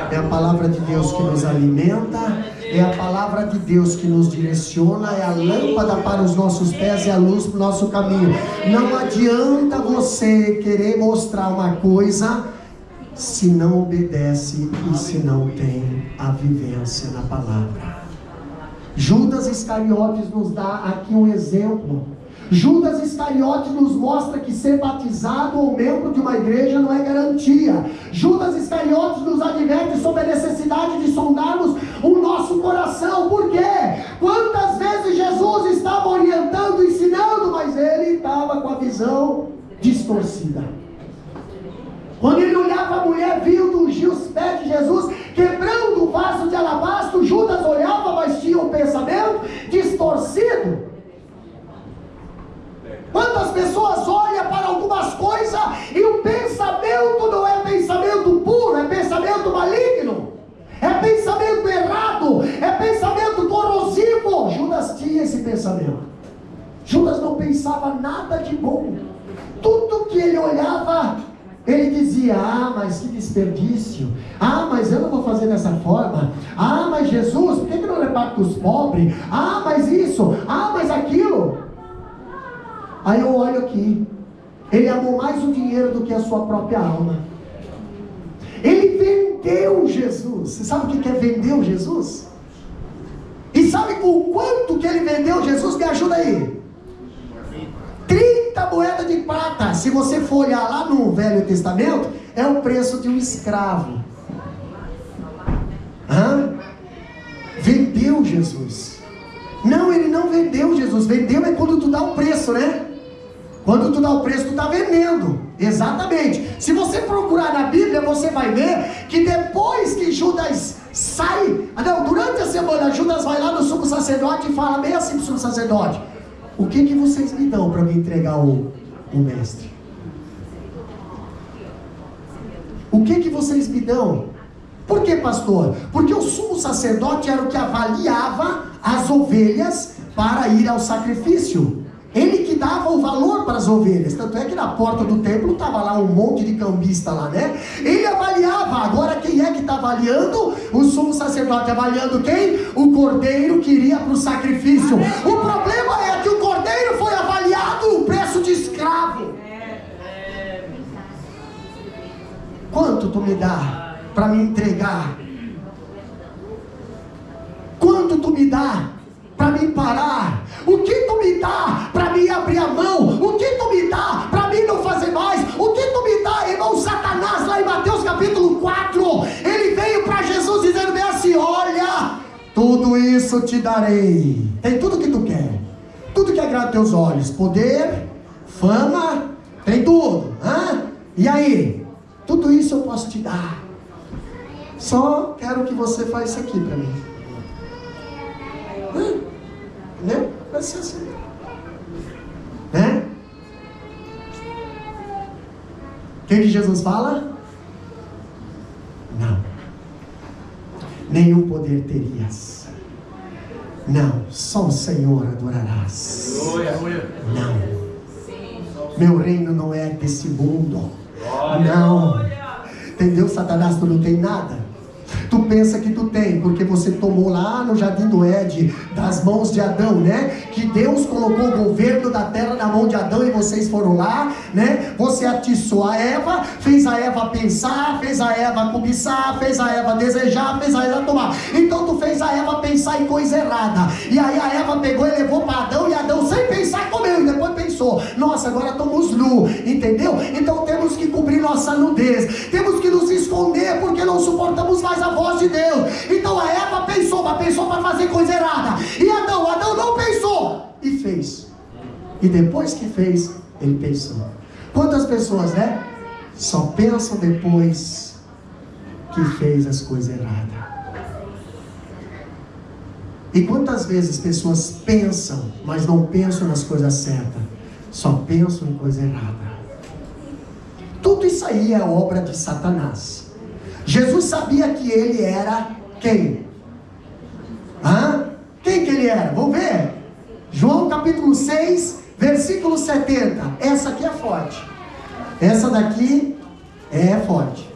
é a palavra de Deus que nos alimenta, é a palavra de Deus que nos direciona, é a lâmpada para os nossos pés e a luz para o nosso caminho. Não adianta você querer mostrar uma coisa se não obedece e se não tem a vivência na palavra. Judas Iscariotes nos dá aqui um exemplo. Judas Iscariotes nos mostra que ser batizado ou membro de uma igreja não é garantia. Judas Iscariotes nos adverte sobre a necessidade de sondarmos o nosso coração. Por quê? Quantas vezes Jesus estava orientando, ensinando, mas ele estava com a visão distorcida. Quando ele olhava a mulher, viu ungir os pés de Jesus, quebrando o vaso de alabastro, Judas olhava, mas tinha um pensamento distorcido. Quantas pessoas olham para algumas coisas e o pensamento não é pensamento puro, é pensamento maligno, é pensamento errado, é pensamento corrosivo. Judas tinha esse pensamento. Judas não pensava nada de bom. Tudo que ele olhava, ele dizia: mas que desperdício, mas eu não vou fazer dessa forma, mas Jesus, por que não reparte com os pobres, mas isso, mas aquilo. Aí eu olho aqui, ele amou mais o dinheiro do que a sua própria alma. Ele vendeu Jesus. Você sabe o que é vender o Jesus? E sabe com quanto que ele vendeu Jesus? Me ajuda aí. 30 moedas de prata. Se você for olhar lá no Velho Testamento, é o preço de um escravo. Vendeu Jesus. Não, ele não vendeu Jesus. Vendeu é quando tu dá o preço, né? Quando tu dá o preço, tu está vendendo. Exatamente. Se você procurar na Bíblia, você vai ver que depois que Judas sai, durante a semana, Judas vai lá no sumo sacerdote e fala bem assim pro sumo sacerdote: o que vocês me dão para me entregar o mestre? O que vocês me dão? Por que, pastor? Porque o sumo sacerdote era o que avaliava as ovelhas para ir ao sacrifício. Ele que dava o valor para as ovelhas. Tanto é que na porta do templo estava lá um monte de cambista lá, né? Ele avaliava. Agora quem é que está avaliando? O sumo sacerdote avaliando quem? O cordeiro que iria para o sacrifício. O problema é que o cordeiro foi avaliado o preço de escravo. Quanto tu me dá para me entregar? Quanto tu me dá para me parar? O que tu me dá para me abrir a mão? O que tu me dá para mim não fazer mais? O que tu me dá, irmão? Satanás, lá em Mateus capítulo 4, ele veio para Jesus dizendo bem assim: olha, tudo isso te darei. Tem tudo que tu quer, tudo que agrada teus olhos, poder, fama, tem tudo, hein? E aí? Tudo isso eu posso te dar. Só quero que você faça isso aqui para mim. Entendeu? Vai ser assim. Né? O que Jesus fala? Não. Nenhum poder terias. Não. Só o Senhor adorarás. Não. Meu reino não é desse mundo. Não. Entendeu, Satanás? Tu não tem nada. Tu pensa que tu tem, porque você tomou lá no jardim do Éden, das mãos de Adão, né? Que Deus colocou o governo da terra na mão de Adão e vocês foram lá, né? Você atiçou a Eva, fez a Eva pensar, fez a Eva cobiçar, fez a Eva desejar, fez a Eva tomar. Então tu fez a Eva pensar em coisa errada. E aí a Eva pegou e levou para Adão, e Adão sem pensar comeu, e depois pensou: nossa, agora estamos nu, entendeu? Então temos que cobrir nossa nudez, temos que nos esconder, porque não suportamos mais a voz de Deus. Então a Eva pensou, mas pensou para fazer coisa errada. E Adão não pensou e fez. E depois que fez, ele pensou. Quantas pessoas, né? Só pensam depois que fez as coisas erradas. E quantas vezes pessoas pensam, mas não pensam nas coisas certas, só pensam em coisa errada. Tudo isso aí é obra de Satanás. Jesus sabia que ele era quem? Quem que ele era? Vamos ver? João capítulo 6, versículo 70. Essa aqui é forte. Essa daqui é forte.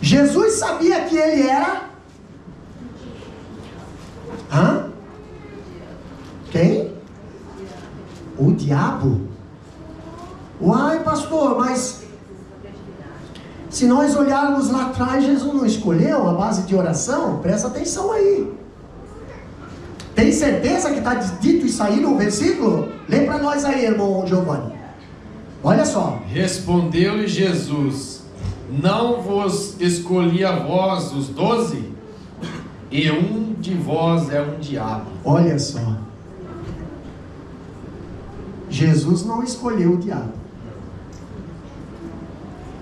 Jesus sabia que ele era... Quem? O diabo. Uai, pastor, mas se nós olharmos lá atrás, Jesus não escolheu a base de oração? Presta atenção aí. Tem certeza que está dito isso aí no versículo? Lê para nós aí, irmão Giovanni. Olha só. Respondeu-lhe Jesus: não vos escolhi a vós os 12? E um de vós é um diabo. Olha só. Jesus não escolheu o diabo.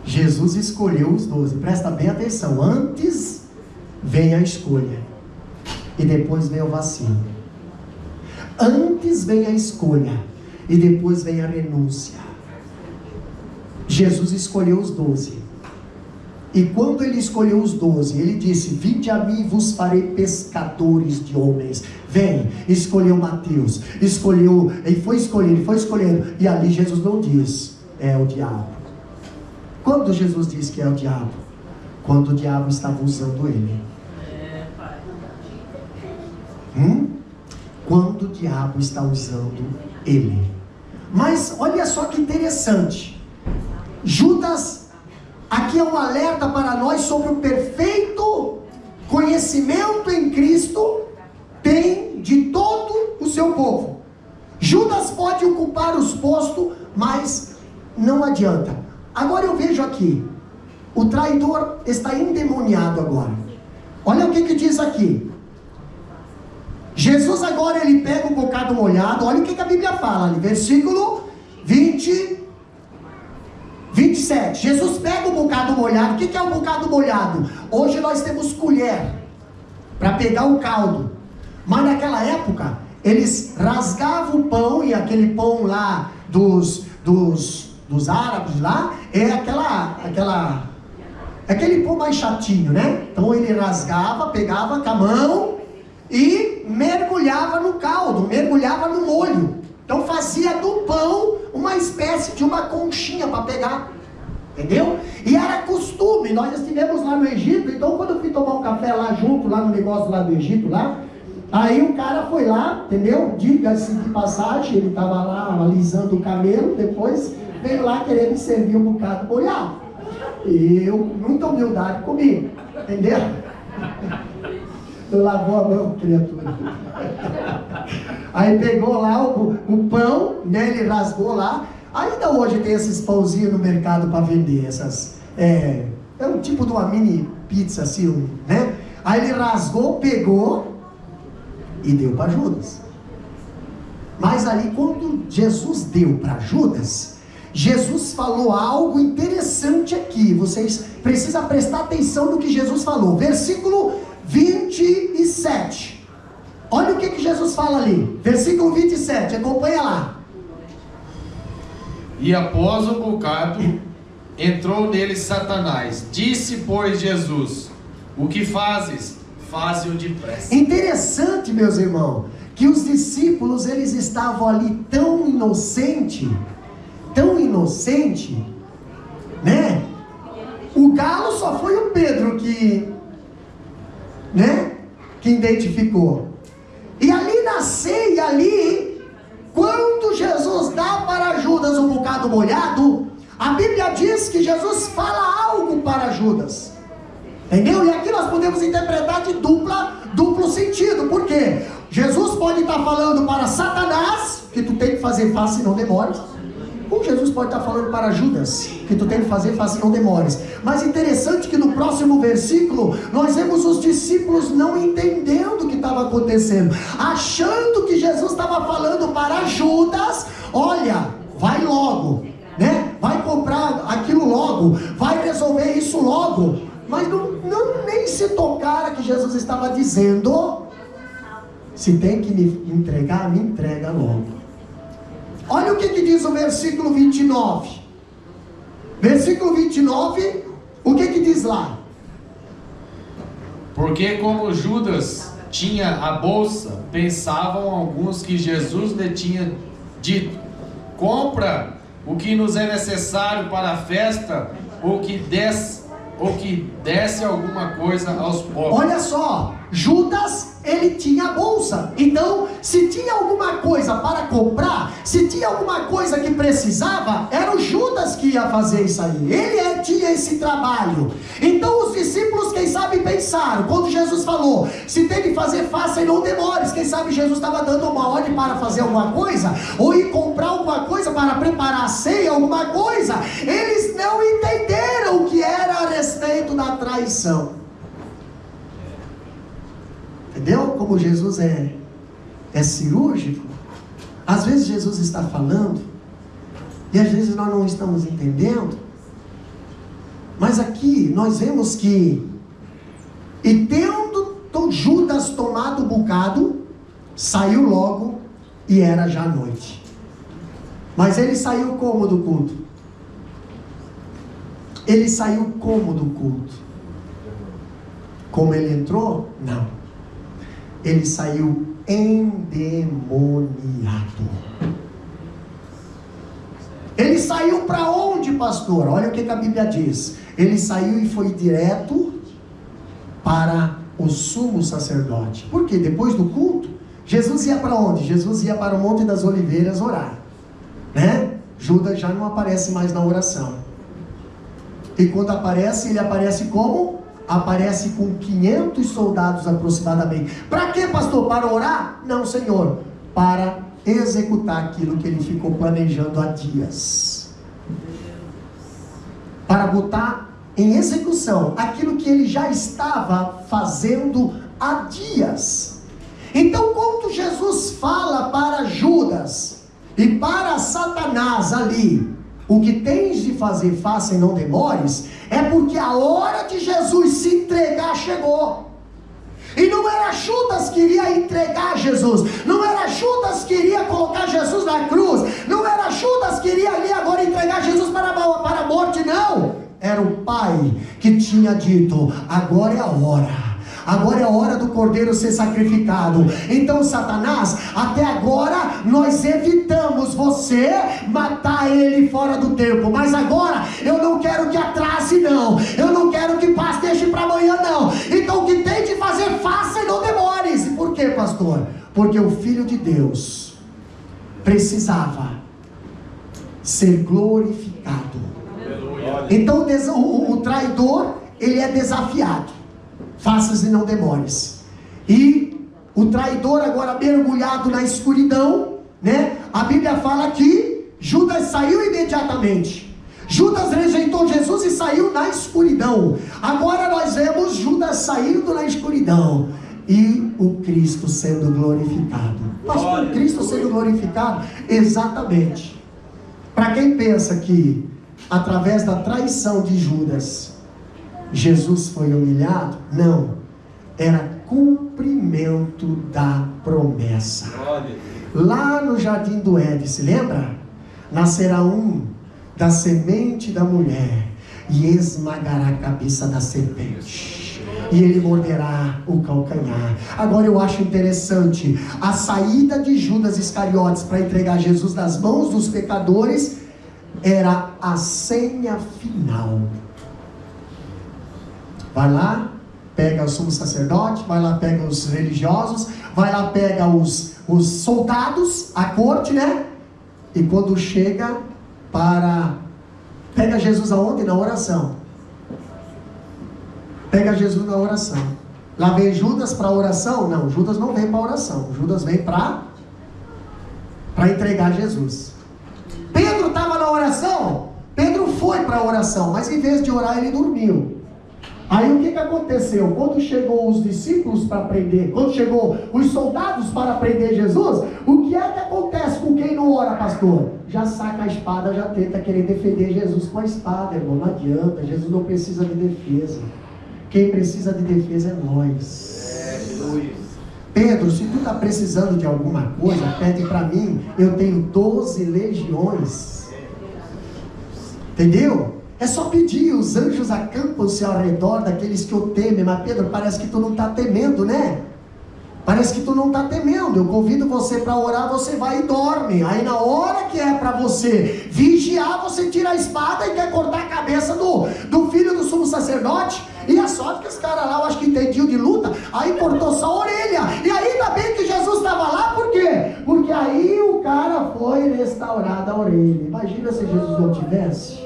Jesus escolheu os 12. Presta bem atenção. Antes vem a escolha e depois vem o vacilo. Antes vem a escolha e depois vem a renúncia. Jesus escolheu os 12. E quando ele escolheu os 12, ele disse: vinde a mim e vos farei pescadores de homens. Vem, escolheu Mateus, escolheu, ele foi escolhendo, e ali Jesus não diz: é o diabo. Quando Jesus diz que é o diabo? Quando o diabo estava usando ele. Quando o diabo está usando ele. Mas olha só que interessante. Judas, aqui é um alerta para nós sobre o perfeito conhecimento em Cristo tem de todo o seu povo. Judas pode ocupar os postos, mas não adianta. Agora eu vejo aqui, o traidor está endemoniado agora. Olha o que diz aqui. Jesus agora ele pega um bocado molhado. Olha o que a Bíblia fala ali, versículo 27. Jesus pega um bocado molhado. O que é um bocado molhado? Hoje nós temos colher para pegar o caldo, mas naquela época eles rasgavam o pão, e aquele pão lá dos dos árabes lá é aquele pão mais chatinho, né? Então ele rasgava, pegava com a mão e mergulhava no caldo, mergulhava no molho. Então fazia do pão uma espécie de uma conchinha para pegar, entendeu? E era costume, nós estivemos lá no Egito, então quando eu fui tomar um café lá junto, lá no negócio lá do Egito, lá, aí o cara foi lá, entendeu? Diga-se de passagem, ele estava lá alisando o cabelo, depois veio lá querer me servir um bocado molhado. E eu, muita humildade comigo, entendeu? Eu lavou a mão, criatura. Aí pegou lá o pão, né? Ele rasgou lá. Ainda hoje tem esses pãozinhos no mercado para vender, essas. É um tipo de uma mini pizza assim, né? Aí ele rasgou, pegou e deu para Judas. Mas ali, quando Jesus deu para Judas, Jesus falou algo interessante aqui. Vocês precisam prestar atenção no que Jesus falou. Versículo 27. Olha o que Jesus fala ali. Versículo 27, acompanha lá. E após um bocado, entrou nele Satanás. Disse, pois, Jesus: o que fazes? Faze-o depressa. Interessante, meus irmãos, que os discípulos, eles estavam ali tão inocente, né? O galo só foi o Pedro que identificou. E ali na ceia, quando Jesus dá para Judas um bocado molhado, a Bíblia diz que Jesus fala algo para Judas, entendeu? E aqui nós podemos interpretar de duplo sentido. Por quê? Jesus pode estar falando para Satanás, que tu tem que fazer, faça e não demores. Ou Jesus pode estar falando para Judas, que tu tem que fazer, faça e não demores. Mas interessante que no próximo versículo, nós vemos os discípulos não entendendo o que estava acontecendo, achando que Jesus estava falando para Judas: olha, vai logo, né? Vai comprar aquilo logo, vai resolver isso logo. Mas nem se tocara que Jesus estava dizendo: se tem que me entregar, me entrega logo. Olha o que diz o versículo 29. Versículo 29, o que diz lá? Porque como Judas tinha a bolsa, pensavam alguns que Jesus lhe tinha dito: compra o que nos é necessário para a festa, ou que desse alguma coisa aos pobres. Olha só, Judas, ele tinha a bolsa. Então, se tinha alguma coisa para comprar, se tinha alguma coisa que precisava, era o Judas que ia fazer isso aí. Ele tinha esse trabalho. Então os discípulos, quem sabe, pensaram, quando Jesus falou: se tem que fazer, faça e não demores. Quem sabe Jesus estava dando uma ordem para fazer alguma coisa, ou ir comprar alguma coisa para preparar a ceia, alguma coisa. Eles não entenderam o que era a respeito da traição. Entendeu? Como Jesus é cirúrgico. Às vezes Jesus está falando, e às vezes nós não estamos entendendo. Mas aqui nós vemos que, e tendo Judas tomado o bocado, saiu logo, e era já noite. Mas ele saiu como do culto? Ele saiu como do culto? Como ele entrou? Não. Ele saiu endemoniado. Ele saiu para onde, pastor? Olha o que a Bíblia diz. Ele saiu e foi direto para o sumo sacerdote. Por quê? Depois do culto, Jesus ia para onde? Jesus ia para o Monte das Oliveiras orar, né? Judas já não aparece mais na oração. E quando aparece, ele aparece como? Aparece com 500 soldados aproximadamente. Para quê, pastor? Para orar? Não, Senhor. Para executar aquilo que ele ficou planejando há dias. Para botar em execução aquilo que ele já estava fazendo há dias. Então, quando Jesus fala para Judas e para Satanás ali: o que tens de fazer, faça e não demores, é porque a hora de Jesus se entregar chegou. E não era Judas que iria entregar Jesus, não era Judas que iria colocar Jesus na cruz, não era Judas que iria ali agora entregar Jesus para a morte, não. Era o Pai que tinha dito: agora é a hora. Agora é a hora do Cordeiro ser sacrificado. Então, Satanás, até agora nós evitamos você matar ele fora do tempo, mas agora eu não quero que atrase, não. Eu não quero que passe, deixe para amanhã, não. Então o que tem de fazer, faça e não demore-se. Por quê, pastor? Porque o Filho de Deus precisava ser glorificado. Então o traidor, ele é desafiado: faças e não demores. E o traidor agora mergulhado na escuridão, né? A Bíblia fala que Judas saiu imediatamente. Judas rejeitou Jesus e saiu na escuridão. Agora nós vemos Judas saindo na escuridão e o Cristo sendo glorificado. Pastor, o Cristo sendo glorificado? Exatamente. Para quem pensa que através da traição de Judas Jesus foi humilhado, não, era cumprimento da promessa. Lá no jardim do Éden, se lembra? Nascerá um da semente da mulher e esmagará a cabeça da serpente, e ele morderá o calcanhar. Agora eu acho interessante a saída de Judas Iscariotes para entregar Jesus nas mãos dos pecadores. Era a senha final. Vai lá, pega o sumo sacerdote, vai lá, pega os religiosos, vai lá, pega os soldados, a corte, né? E quando chega pega Jesus aonde? Na oração. Pega Jesus na oração. Lá vem Judas para a oração? Não, Judas não vem para a oração. Judas vem para entregar Jesus. Pedro estava na oração? Pedro foi para a oração, mas em vez de orar, ele dormiu. Aí o que aconteceu? Quando chegou os discípulos para prender, quando chegou os soldados para prender Jesus, o que é que acontece com quem não ora, pastor? Já saca a espada, já tenta querer defender Jesus com a espada, irmão. Não adianta, Jesus não precisa de defesa. Quem precisa de defesa é nós. Pedro, se tu está precisando de alguma coisa, pede para mim. Eu tenho 12 legiões. Entendeu? É só pedir, os anjos acampam-se ao redor daqueles que o temem. Mas Pedro, parece que tu não está temendo, né? Parece que tu não está temendo. Eu convido você para orar, você vai e dorme. Aí na hora que é para você vigiar, você tira a espada e quer cortar a cabeça do filho do sumo sacerdote. E a sorte que os caras lá, eu acho que entendiam de luta, aí cortou só a orelha. E ainda bem que Jesus estava lá, por quê? Porque aí o cara foi restaurado a orelha. Imagina se Jesus não tivesse.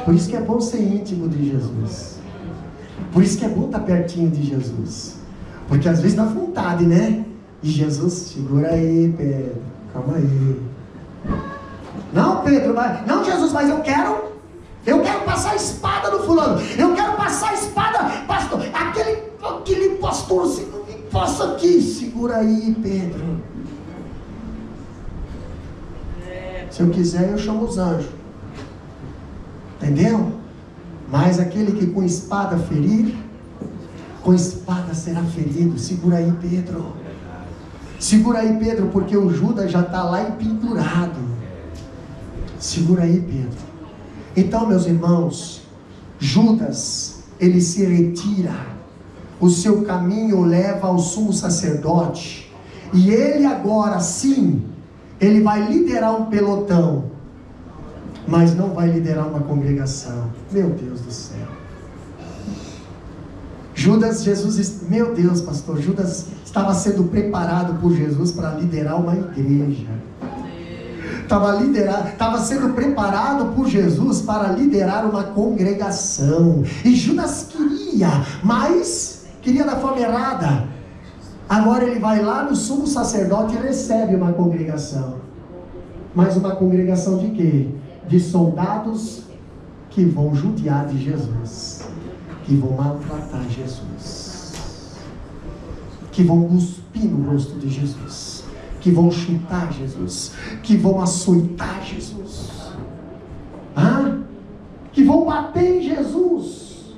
Por isso que é bom ser íntimo de Jesus. Por isso que é bom estar pertinho de Jesus. Porque às vezes dá vontade, né? E Jesus, segura aí, Pedro, calma aí. Não, Pedro, não, Jesus, mas eu quero passar a espada no fulano. Eu quero passar a espada, pastor. Aquele pastor, assim, não me passa aqui. Segura aí, Pedro. Se eu quiser, eu chamo os anjos. Entendeu? Mas aquele que com espada ferir, com espada será ferido. Segura aí, Pedro. Segura aí, Pedro, porque o Judas já está lá empendurado. Segura aí, Pedro. Então, meus irmãos, Judas, ele se retira. O seu caminho leva ao sumo sacerdote. E ele agora sim, ele vai liderar um pelotão, mas não vai liderar uma congregação. Meu Deus do céu. Meu Deus, pastor, Judas estava sendo preparado por Jesus para liderar uma igreja. Estava sendo preparado por Jesus para liderar uma congregação. E Judas queria da forma errada. Agora ele vai lá no sumo sacerdote e recebe uma congregação. Mas uma congregação de quê? De soldados que vão judiar de Jesus, que vão maltratar Jesus, que vão cuspir no rosto de Jesus, que vão chutar Jesus, que vão açoitar Jesus, que vão bater em Jesus.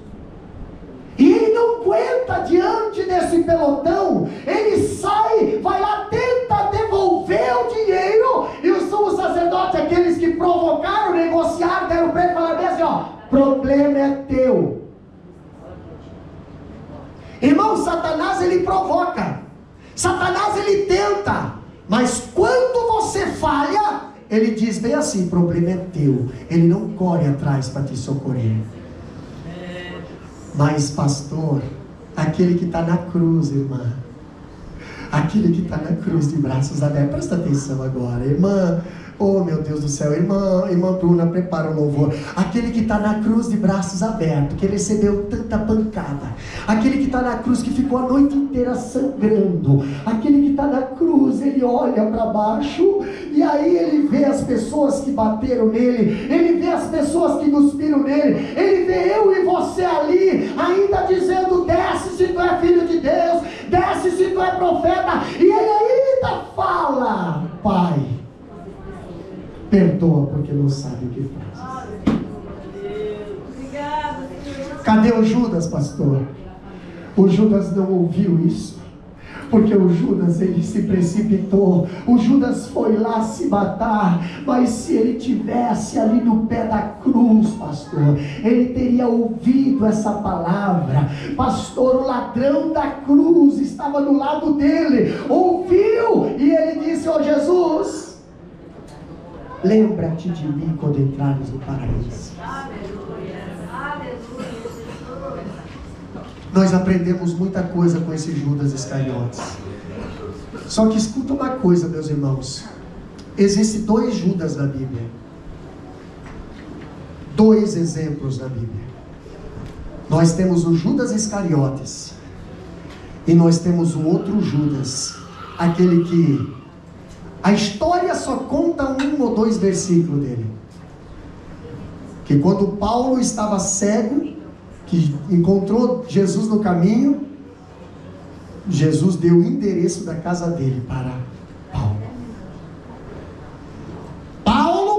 E ele não aguenta diante desse pelotão, ele sai, vai lá, tenta devolver o dinheiro, e os sumos sacerdotes, aqueles que provocaram, negociaram, deram para ele, falaram bem assim, ó, problema é teu. Irmão, Satanás ele provoca, Satanás ele tenta, mas quando você falha, ele diz bem assim, problema é teu. Ele não corre atrás para te socorrer. Mas pastor, aquele que está na cruz, irmã, aquele que está na cruz de braços abertos, presta atenção agora, irmã. Oh meu Deus do céu, irmã Bruna, prepara o louvor. Aquele que está na cruz de braços abertos, que recebeu tanta pancada, aquele que está na cruz, que ficou a noite inteira sangrando, aquele que está na cruz, ele olha para baixo, e aí ele vê as pessoas que bateram nele, ele vê as pessoas que cuspiram nele, ele vê eu e você ali, ainda dizendo, desce se tu é filho de Deus, desce se tu é profeta, e ele ainda fala, Pai, perdoa porque não sabe o que faz. Cadê o Judas, pastor? O Judas não ouviu isso, porque o Judas ele se precipitou, o Judas foi lá se matar, mas se ele tivesse ali no pé da cruz, pastor, ele teria ouvido essa palavra. Pastor, o ladrão da cruz estava do lado dele, ouviu, e ele disse, ó Jesus, lembra-te de mim quando entrares no paraíso. Nós aprendemos muita coisa com esse Judas Iscariotes. Só que escuta uma coisa, meus irmãos. Existem 2 Judas na Bíblia. 2 exemplos na Bíblia. Nós temos o Judas Iscariotes. E nós temos o outro Judas. Aquele que a história só conta 1 ou 2 versículos dele. Que quando Paulo estava cego, que encontrou Jesus no caminho, Jesus deu o endereço da casa dele para Paulo.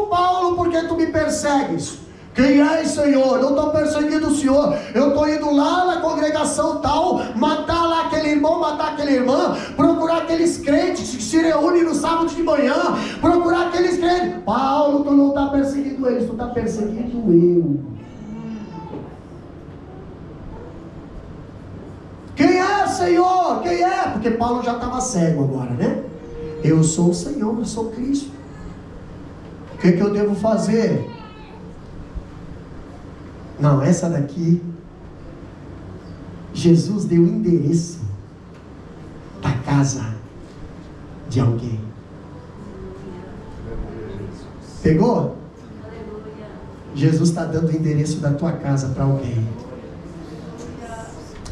Paulo, por que tu me persegues? Quem é, Senhor? Eu estou perseguindo o Senhor. Eu estou indo lá na congregação tal, matar lá aquele irmão, matar aquela irmã, procurar aqueles crentes que se reúnem no sábado de manhã, procurar aqueles crentes. Paulo, tu não está perseguindo eles, tu está perseguindo eu. Quem é, Senhor? Quem é? Porque Paulo já estava cego agora, né? Eu sou o Senhor, eu sou Cristo. O que eu devo fazer? Não, essa daqui, Jesus deu o endereço da casa de alguém. Pegou? Jesus está dando o endereço da tua casa para alguém.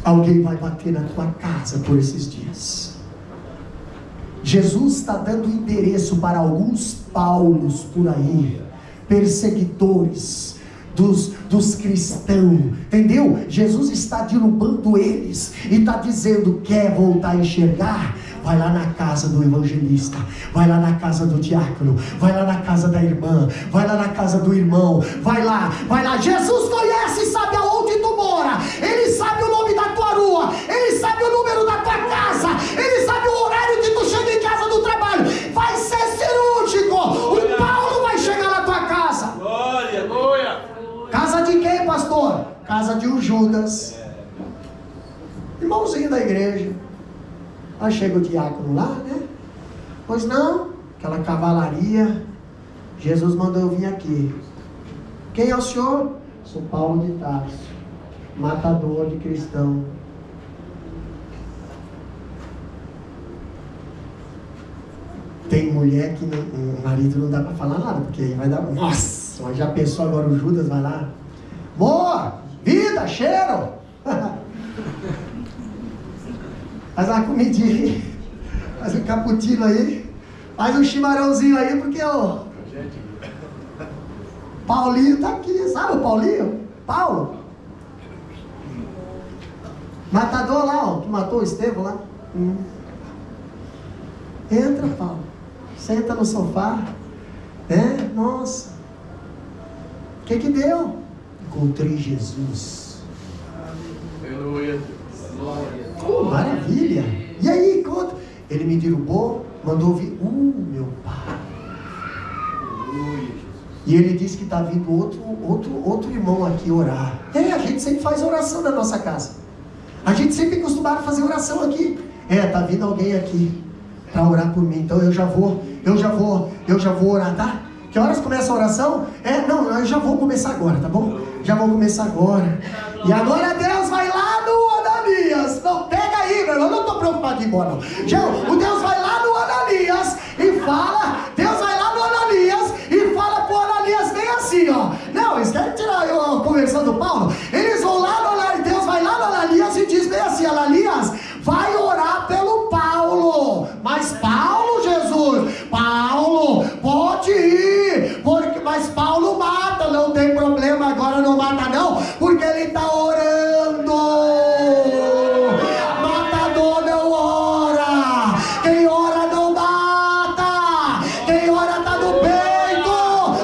Alguém vai bater na tua casa por esses dias. Jesus está dando endereço para alguns Paulos por aí, perseguidores dos cristãos, entendeu? Jesus está derrubando eles e está dizendo, quer voltar a enxergar? Vai lá na casa do evangelista, vai lá na casa do diácono, vai lá na casa da irmã, vai lá na casa do irmão, vai lá. Jesus conhece e sabe aonde tu mora, Ele sabe o nome da tua rua, Ele sabe o número da tua casa, Ele sabe o horário que tu chega em casa do trabalho. Vai ser cirúrgico. O Paulo vai chegar na tua casa. Glória. Casa de quem, pastor? Casa de um Judas, irmãozinho da igreja. Aí chega o diácono lá, né? Pois não, aquela cavalaria. Jesus mandou eu vir aqui. Quem é o senhor? Sou Paulo de Tarso, matador de cristão. Tem mulher que o marido não dá para falar nada, porque aí vai dar. Nossa, já pensou agora o Judas vai lá? Boa, vida, cheiro. Faz uma comidinha aí, faz um cappuccino aí, faz um chimarrãozinho aí, porque o Paulinho tá aqui, sabe o Paulinho? Paulo, matador lá, ó, que matou o Estevão lá. Entra, Paulo, senta no sofá. Nossa, o que deu? Encontrei Jesus. Aleluia. Maravilha. E aí, conta. Ele me derrubou, mandou ouvir. Meu pai. E ele disse que está vindo outro irmão aqui orar. A gente sempre faz oração na nossa casa. A gente sempre é acostumado a fazer oração aqui. Está vindo alguém aqui para orar por mim. Então eu já vou orar, tá? Que horas começa a oração? Não, eu já vou começar agora, tá bom? Já vou começar agora. E agora Deus vai lá no Ananias. Não, pega aí, meu irmão. Eu não estou preocupado de ir embora, não. O Deus vai lá no Ananias e fala. Deus vai lá no Ananias e fala pro Ananias bem assim, ó. Não, eles querem tirar eu conversando do Paulo. Eles vão lá no Ananias. Deus vai lá no Ananias e diz bem assim: Ananias, vai orar pelo Paulo. Mas Paulo, Jesus, Paulo, pode ir, mas Paulo mata, não tem problema, agora não mata não, porque ele está orando. Matador não ora, quem ora não mata, quem ora está no peito.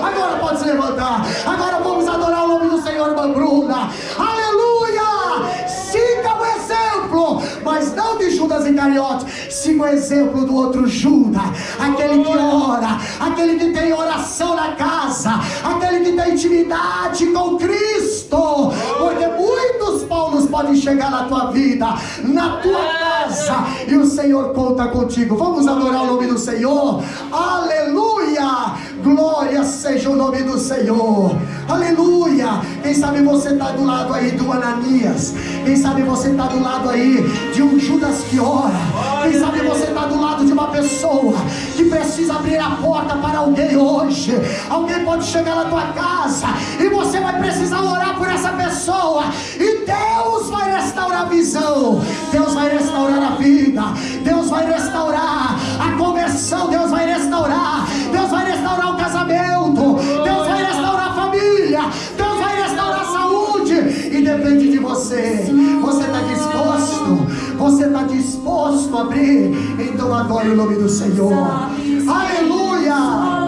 Agora pode se levantar, agora vamos adorar o nome do Senhor, irmã Bruna. Aleluia! Siga o exemplo, mas não de Judas Iscariotes, siga o exemplo do outro Judas, aquele que ora, aquele que tem oração na casa, aquele que tem intimidade com Cristo, porque muitos Paulos podem chegar na tua vida, na tua casa, e o Senhor conta contigo. Vamos adorar o nome do Senhor. Aleluia! Glória seja o nome do Senhor. Aleluia! Quem sabe você está do lado aí do Ananias, quem sabe você está do lado aí de um Judas que ora, quem sabe você está do lado de uma pessoa que precisa abrir a porta para alguém hoje. Alguém pode chegar na tua casa e você vai precisar orar por essa pessoa, e Deus vai restaurar a visão, Deus vai restaurar a vida, Deus vai restaurar a conversão, Deus vai restaurar o casamento, Deus vai restaurar a família, Deus vai restaurar a saúde, e depende de você. Você está disposto? Você está disposto a abrir? Então adore o nome do Senhor. Aleluia!